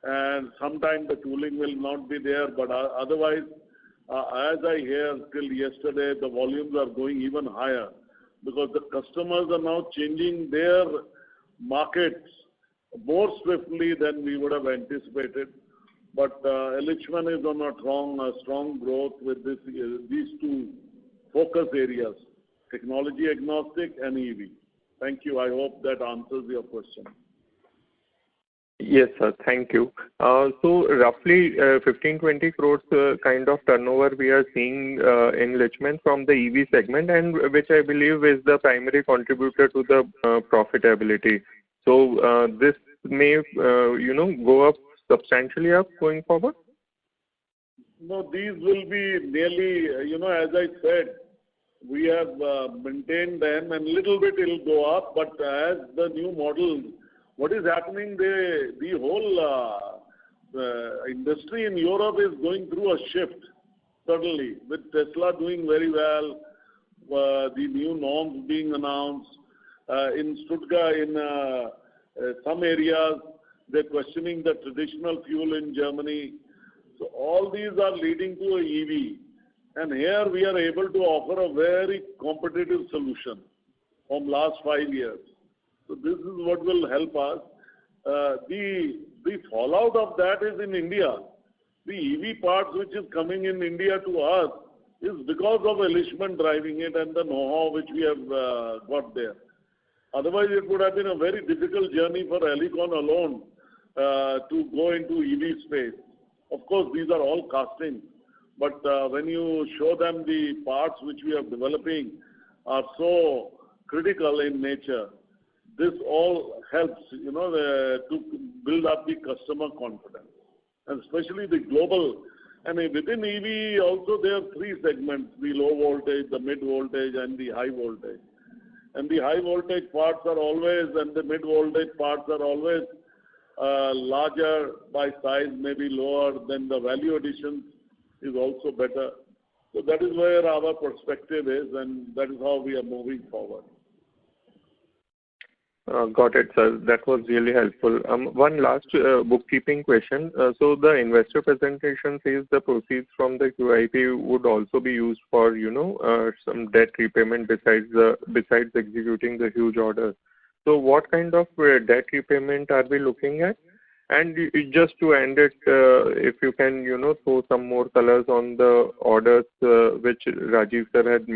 And sometime the tooling will not be there, but otherwise, as I hear till yesterday, the volumes are going even higher because the customers are now changing their markets more swiftly than we would have anticipated. But Illichmann is on a strong growth with these two focus areas, technology agnostic and EV. Thank you. I hope that answers your question. Yes, sir. Thank you. So roughly 15-20 crores kind of turnover we are seeing in Illichmann from the EV segment, and which I believe is the primary contributor to the profitability. So this may, go up substantially up going forward? No, these will be nearly, as I said, we have maintained them and little bit it will go up, but as the new models, what is happening, the whole industry in Europe is going through a shift, certainly, with Tesla doing very well, the new norms being announced. In Stuttgart, in some areas, they're questioning the traditional fuel in Germany. So all these are leading to a EV. And here we are able to offer a very competitive solution from last 5 years. So this is what will help us. The fallout of that is in India. The EV parts which is coming in India to us is because of Illichmann driving it and the know-how which we have got there. Otherwise, it would have been a very difficult journey for Alicon alone to go into EV space. Of course, these are all castings, but when you show them the parts which we are developing are so critical in nature, this all helps, to build up the customer confidence, and especially the global. I mean, within EV also there are 3 segments: the low voltage, the mid voltage, and the high voltage. And the high voltage parts are always, and the mid voltage parts are always larger by size, maybe lower, than the value addition is also better. So that is where our perspective is, and that is how we are moving forward. Got it, sir. That was really helpful. One last bookkeeping question. So the investor presentation says the proceeds from the QIP would also be used for, some debt repayment besides executing the huge order. So what kind of debt repayment are we looking at? And just to end it, if you can, throw some more colors on the orders which Rajiv sir had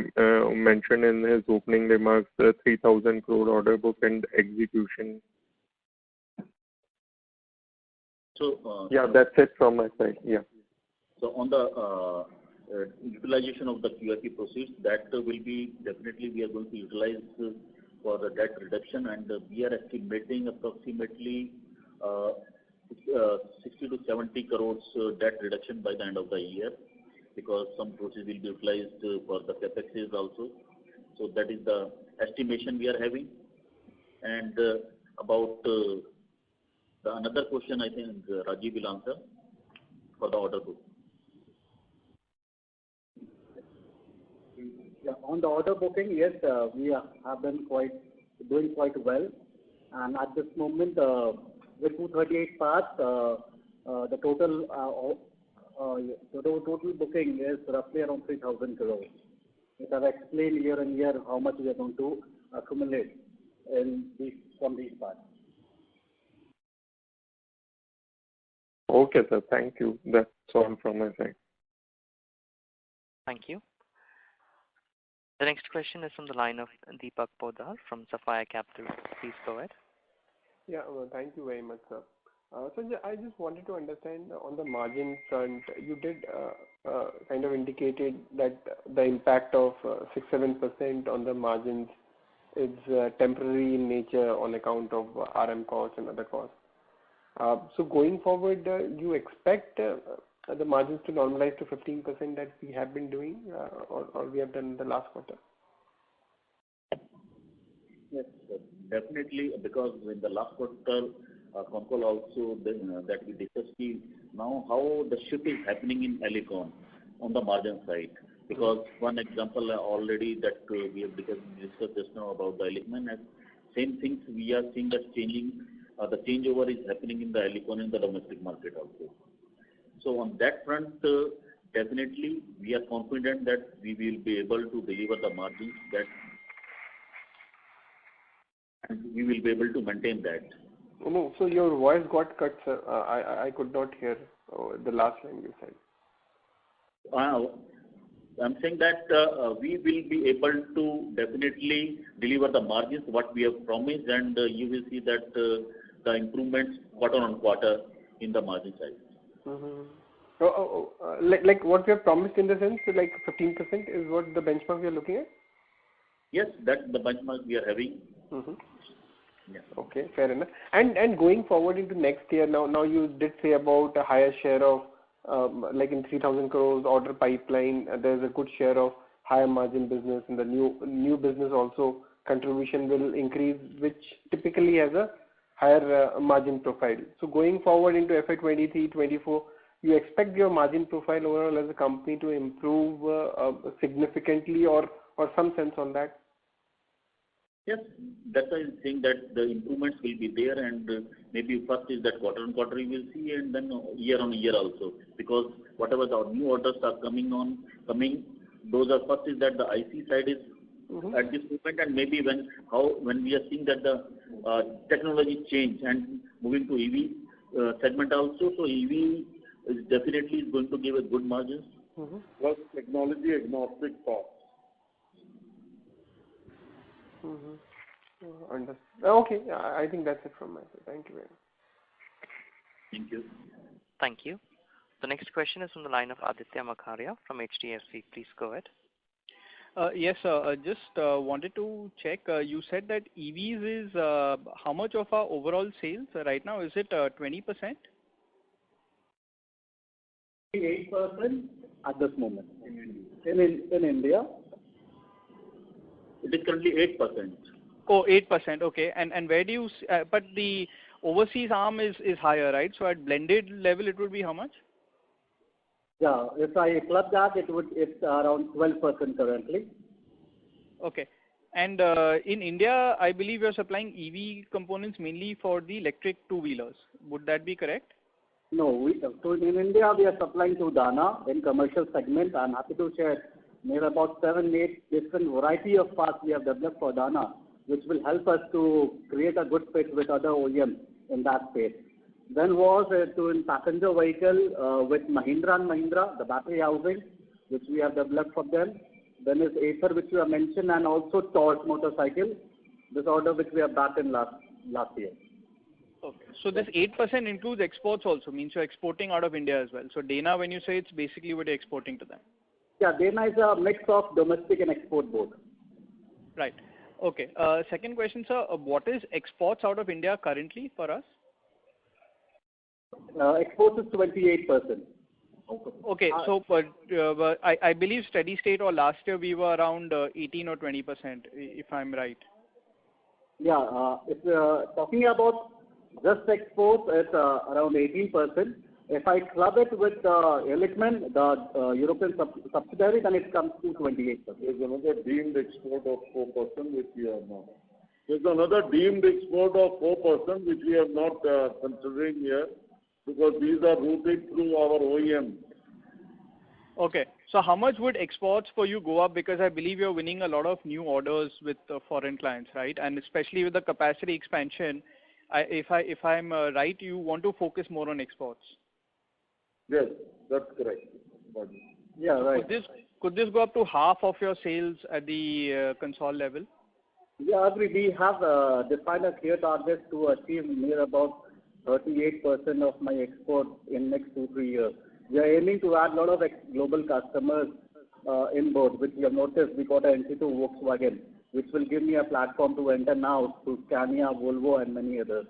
mentioned in his opening remarks, the 3,000 crore order book and execution. So yeah, that's it from my side. Yeah. So on the utilization of the QIP proceeds, that will be definitely we are going to utilize for the debt reduction, and we are estimating approximately 60 to 70 crores debt reduction by the end of the year, because some proceeds will be utilized for the CapExes also. So that is the estimation we are having. And about the another question, I think Rajiv will answer for the order book. Yeah, on the order booking, yes, we have been doing quite well. And at this moment, with 238 parts, the total booking is roughly around 3,000 crores. It have explained year on year how much we are going to accumulate from these parts. Okay, sir. Thank you. That's all from my side. Thank you. The next question is from the line of Deepak Poddar from Sapphire Capital. Please go ahead. Yeah, well, thank you very much, sir. So I just wanted to understand on the margin front, you did kind of indicated that the impact of 6-7% on the margins is temporary in nature on account of RM costs and other costs. So going forward, you expect the margins to normalize to 15% that we have been doing or we have done in the last quarter? Yes, sir. definitely, because in the last quarter con call also that we discussed now how the shift is happening in Alicon on the margin side. Because one example already that we have discussed just now about the Illichmann, and same things we are seeing that changing, the changeover is happening in the Alicon in the domestic market also. So on that front, definitely we are confident that we will be able to deliver the margins that, and we will be able to maintain that. No, so your voice got cut, sir. I could not hear the last line you said. I'm saying that we will be able to definitely deliver the margins what we have promised, and you will see that the improvements quarter on quarter in the margin side. Mm-hmm. Like what we have promised in the sense, like 15% is what the benchmark we are looking at? Yes, that's the benchmark we are having. Mm-hmm. Yeah. Okay, fair enough. And going forward into next year, now you did say about a higher share of like in 3,000 crores order pipeline, there's a good share of higher margin business, and the new business also contribution will increase, which typically has a higher margin profile. So going forward into FY23-24, you expect your margin profile overall as a company to improve significantly, or some sense on that? Yes, that's why I'm saying that the improvements will be there, and maybe first is that quarter on quarter you will see, and then year on year also, because whatever the new orders are coming, those are first is that the IC side is at this moment, and maybe when we are seeing that the technology change and moving to EV segment also, so EV is definitely going to give a good margins. Plus technology agnostic parts. Understood. Okay, I think that's it from my side. Thank you very much. Thank you. Thank you. The next question is from the line of Aditya Makharia from HDFC. Please go ahead. Yes, sir. Just wanted to check. You said that EVs is how much of our overall sales right now? Is it 20%? 8% at this moment in India. It is currently 8%. Oh, 8%. Okay. And where do you? But the overseas arm is higher, right? So at blended level, it would be how much? Yeah, if I club that, it's around 12% currently. Okay. And in India, I believe you're supplying EV components mainly for the electric two-wheelers. Would that be correct? No, in India we are supplying to Dana in commercial segment. I'm happy to share near about 7-8 different variety of parts we have developed for Dana, which will help us to create a good fit with other OEMs in that space. Then was in passenger vehicle with Mahindra & Mahindra, the battery housing, which we have developed for them. Then is Ather, which you have mentioned, and also Tork motorcycle. This order which we have backed in last year. Okay. So this 8% includes exports also, means you're exporting out of India as well. So Dana, when you say it's basically what you're exporting to them. Yeah, Dana is a mix of domestic and export both. Right. Okay. Second question, sir. What is exports out of India currently for us? Exports is 28%. Okay. So I believe steady state or last year we were around 18 or 20%, if I'm right. Yeah. If talking about just exports, it's around 18%. If I club it with Illichmann, the European subsidiary, then it comes to 28%. There's another deemed export of 4% which we are not. There's another deemed export of 4% which we are not considering here, because these are routed through our OEM. Okay. So how much would exports for you go up? Because I believe you're winning a lot of new orders with foreign clients, right? And especially with the capacity expansion, if I'm right, you want to focus more on exports. Yes, that's correct. Yeah, right. Could this go up to half of your sales at the console level? Yeah, agree. We have defined a clear target to achieve near about 38% of my export in next 2-3 years. We are aiming to add a lot of global customers in board, which we have noticed. We got an entry to Volkswagen, which will give me a platform to enter now to Scania, Volvo, and many others.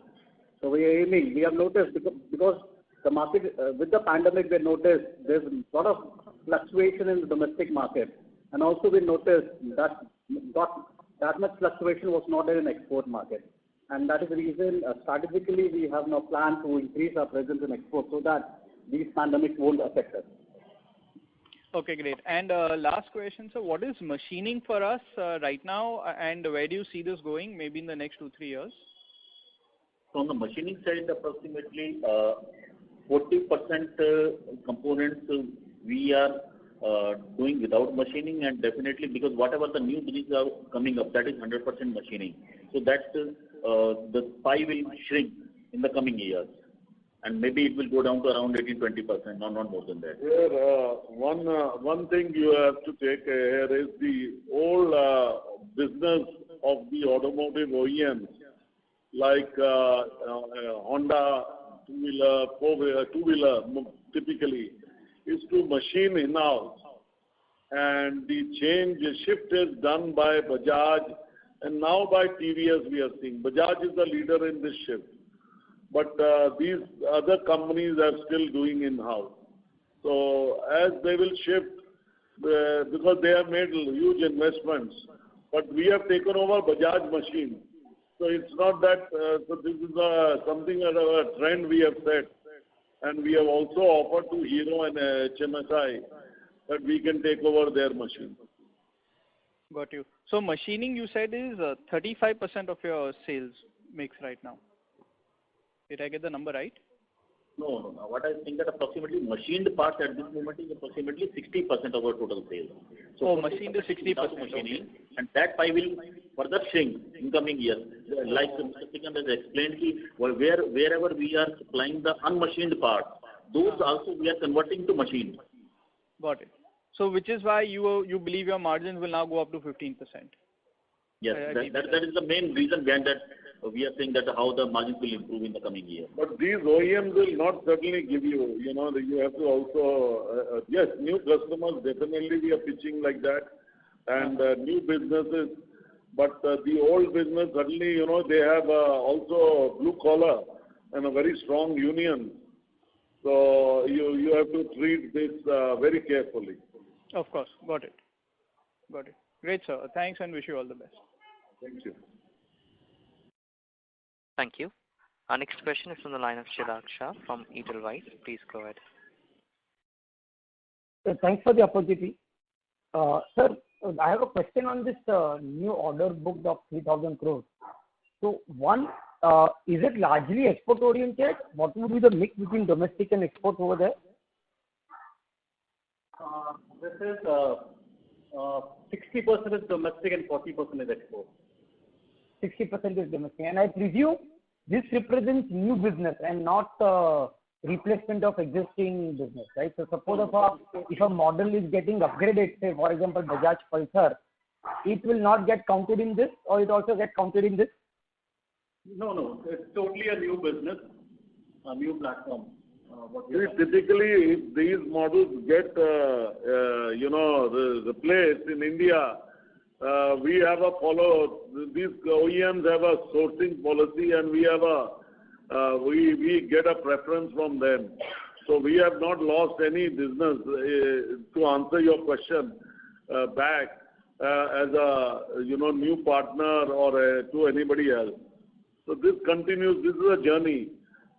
So we are aiming. We have noticed because the market with the pandemic, we noticed there's a lot of fluctuation in the domestic market, and also we noticed that got that much fluctuation was not there in export market. And that is the reason strategically we have now planned to increase our presence in export so that these pandemics won't affect us. Okay, great. And last question, sir, what is machining for us right now, and where do you see this going maybe in the next 2-3 years? So on the machining side, approximately 40% components we are doing without machining, and definitely because whatever the new business are coming up, that is 100% machining. So that the pie will shrink in the coming years, and maybe it will go down to around 18-20%, not more than that. Here, one thing you have to take here is the whole business of the automotive OEMs, like Honda, two-wheeler, four-wheeler, two-wheeler, typically, is to machine in-house. And the shift is done by Bajaj, and now by TVS we are seeing. Bajaj is the leader in this shift. But these other companies are still doing in-house. So as they will shift, because they have made huge investments, but we have taken over Bajaj machines. So it's not that, so this is something as a trend we have set. And we have also offered to Hero and HMSI that we can take over their machines. Got you. So machining, you said, is 35% of your sales mix right now. Did I get the number right? No. What I think that approximately machined parts at this moment is approximately 60% of our total sales. So machined is 60%. Machining, and that pie will further shrink in coming years. Like Mr. Sikand has explained, wherever we are supplying the unmachined parts, those also we are converting to machines. Got it. So which is why you believe your margins will now go up to 15%. Yes, that is the main reason behind that. We are saying that how the margins will improve in the coming year. But these OEMs will not certainly give you, you have to also, yes, new customers, definitely we are pitching like that, and new businesses. But the old business, certainly, they have also blue collar and a very strong union. So you have to treat this very carefully. Of course. Got it. Great, sir. Thanks, and wish you all the best. Thank you. Thank you. Our next question is from the line of Chirag Shah from Edelweiss. Please go ahead. Thanks for the opportunity. Sir, I have a question on this new order book of 3,000 crores. So one, is it largely export oriented? What would be the mix between domestic and export over there? This is 60% is domestic and 40% is export. 60% is domestic. And I presume this represents new business and not replacement of existing business, right? So suppose if a model is getting upgraded, say for example Bajaj Pulsar, it will not get counted in this, or it also get counted in this? No. It's totally a new business, a new platform. Typically, if these models get, replaced in India, we have these OEMs have a sourcing policy, and we have we get a preference from them. So we have not lost any business, to answer your question, back as a, new partner or to anybody else. So this continues, this is a journey,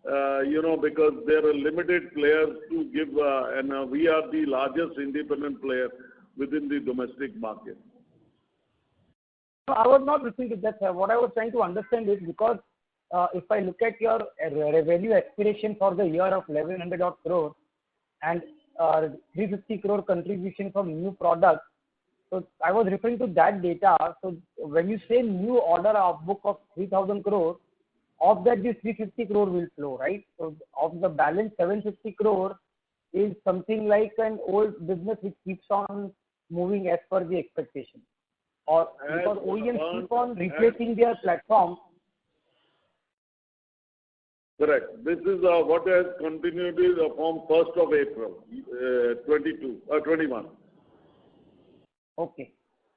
because there are limited players to give, and we are the largest independent player within the domestic market. No, I was not referring to that, sir. What I was trying to understand is because if I look at your revenue aspiration for the year of 1,100 odd crores and 350 crore contribution from new products, so I was referring to that data. So when you say new order book of 3,000 crores, of that this 350 crore will flow, right? So of the balance 750 crore is something like an old business which keeps on moving as per the expectation. Or because OEMs keep on replacing their platform. Correct. This is what has continued from 1st of April, 21. Okay.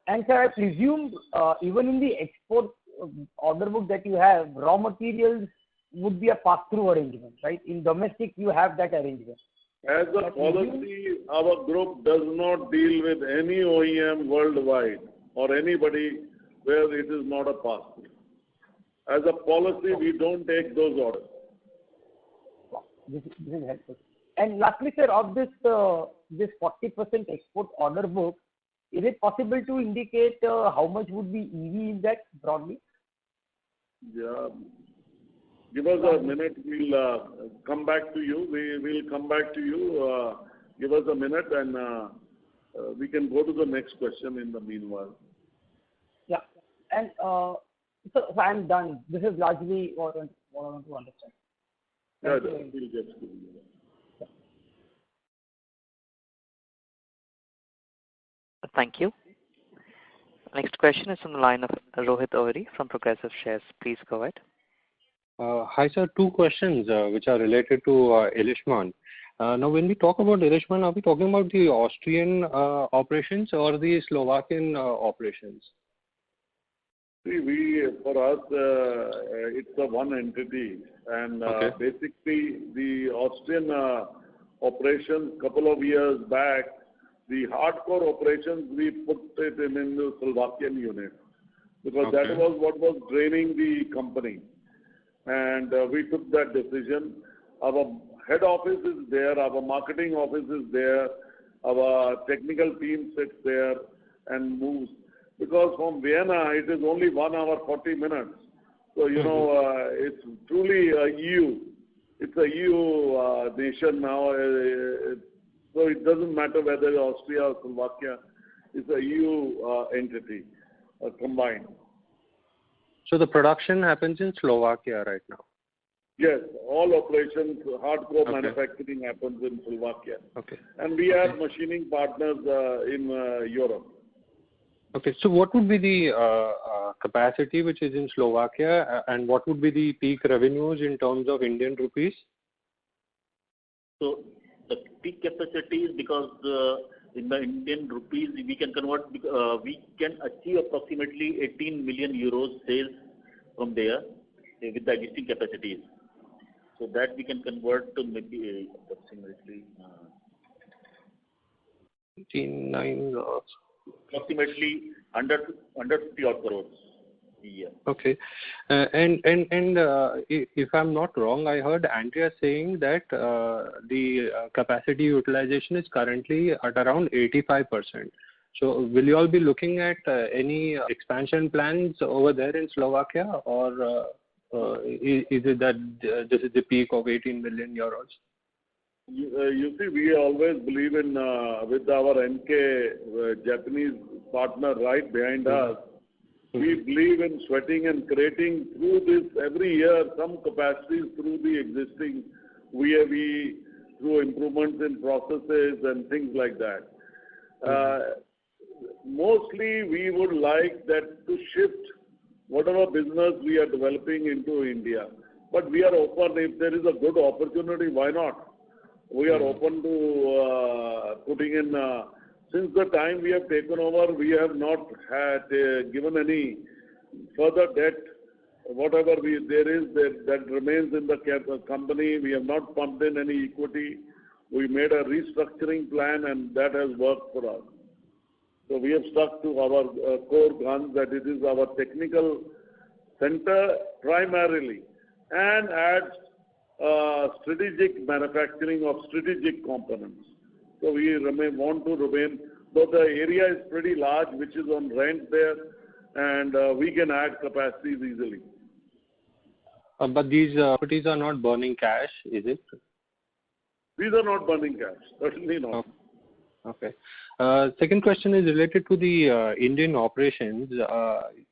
And sir, I presume even in the export order book that you have, raw materials would be a pass-through arrangement, right? In domestic, you have that arrangement. As a policy, our group does not deal with any OEM worldwide or anybody where it is not a pass-through. As a policy, we don't take those orders. This is helpful. And lastly, sir, of this 40% export order book, is it possible to indicate how much would be EV in that broadly? Yeah. Give us a minute. We'll come back to you. We will come back to you. Give us a minute and we can go to the next question in the meanwhile. Yeah. And so I'm done. This is largely what I want to understand. Yeah, we'll get to you. Thank you. Next question is from the line of Rohit Ohri from Progressive Shares. Please go ahead. Hi, sir. Two questions which are related to Illichmann. Now, when we talk about Illichmann, are we talking about the Austrian operations or the Slovakian operations? See, for us, it's a one entity, and basically the Austrian operations, couple of years back, the hardcore operations, we put it in the Slovakian unit because that was what was draining the company. And we took that decision. Our head office is there, our marketing office is there, our technical team sits there and moves. Because from Vienna, it is only 1 hour 40 minutes. So, it's truly a EU. It's a EU nation now. So it doesn't matter whether it's Austria or Slovakia. It's a EU entity combined. So the production happens in Slovakia right now? Yes, all operations, hardcore manufacturing happens in Slovakia. And we have machining partners in Europe. Okay, so what would be the capacity which is in Slovakia and what would be the peak revenues in terms of Indian rupees? So the peak capacity is because in the Indian rupees we can convert, we can achieve approximately 18 million euros sales from there with the existing capacities. So that we can convert to maybe approximately 18.9 approximately 150 odd crores a year. Okay. And if I'm not wrong, I heard Andrea saying that the capacity utilization is currently at around 85%. So will you all be looking at any expansion plans over there in Slovakia, or is it that this is the peak of 18 million euros? You see, we always believe in, with our NK Japanese partner right behind us, we believe in sweating and creating through this every year some capacities through the existing VAV, through improvements in processes and things like that. Mostly we would like that to shift whatever business we are developing into India. But we are open. If there is a good opportunity, why not? We are open to putting in. Since the time we have taken over, we have not had given any further debt. Whatever there is, that remains in the company. We have not pumped in any equity. We made a restructuring plan, and that has worked for us. So we have stuck to our core guns, that it is our technical center primarily, and adds strategic manufacturing of strategic components. So we want to remain, though the area is pretty large, which is on rent there, and we can add capacities easily. But these properties are not burning cash, is it? These are not burning cash, certainly not. Okay. Second question is related to the Indian operations.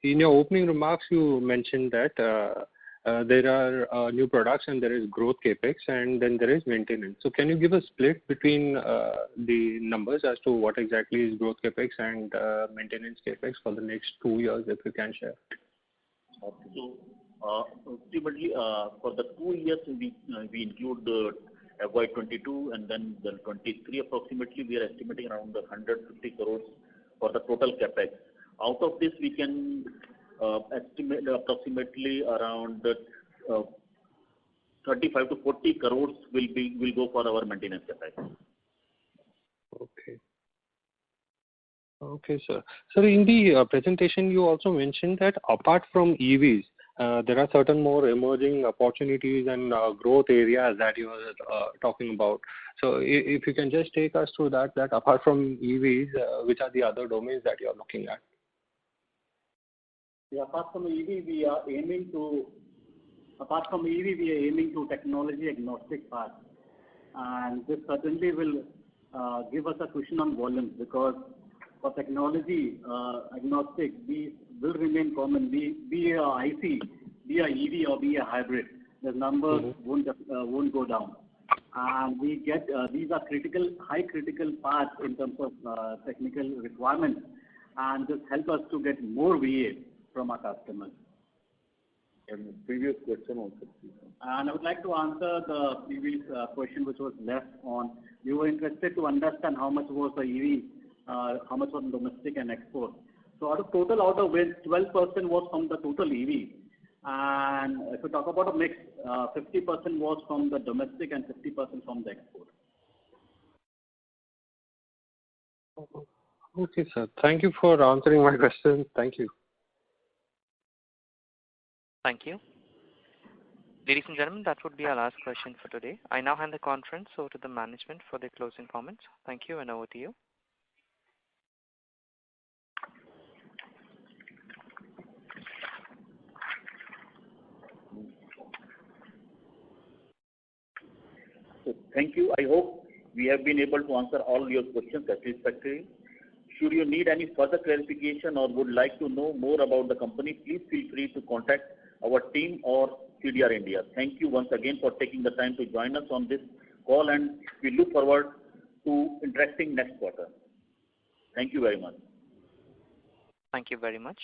In your opening remarks, you mentioned that there are new products and there is growth capex and then there is maintenance. So can you give a split between the numbers as to what exactly is growth capex and maintenance capex for the next 2 years, if you can share? So ultimately, for the 2 years we include FY22 and then the 23 approximately, we are estimating around 150 crores for the total capex. Out of this, we can estimate approximately around 35 to 40 crores will go for our maintenance capex. Okay. Okay, sir. Sir, in the presentation, you also mentioned that apart from EVs, there are certain more emerging opportunities and growth areas that you are talking about. So if you can just take us through that apart from EVs, which are the other domains that you are looking at? Yeah, apart from EV, we are aiming to technology agnostic path. And this certainly will give us a cushion on volumes, because for technology agnostic, these will remain common. Be a IC, be a EV, or be a hybrid, the numbers won't go down. And we get these are high critical paths in terms of technical requirements, and this help us to get more VA from our customers. And the previous question also. And I would like to answer the previous question which was left on. You were interested to understand how much was the EV, how much was domestic and export. So out of which 12% was from the total EV. And if we talk about a mix, 50% was from the domestic and 50% from the export. Okay, sir. Thank you for answering my question. Thank you. Thank you. Ladies and gentlemen, that would be our last question for today. I now hand the conference over to the management for their closing comments. Thank you, and over to you. So thank you. I hope we have been able to answer all your questions satisfactorily. Should you need any further clarification or would like to know more about the company, please feel free to contact our team or CDR India. Thank you once again for taking the time to join us on this call, and we look forward to interacting next quarter. Thank you very much. Thank you very much.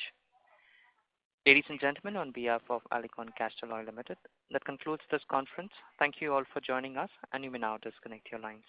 Ladies and gentlemen, on behalf of Alicon Castor Oil Limited, that concludes this conference. Thank you all for joining us, and you may now disconnect your lines.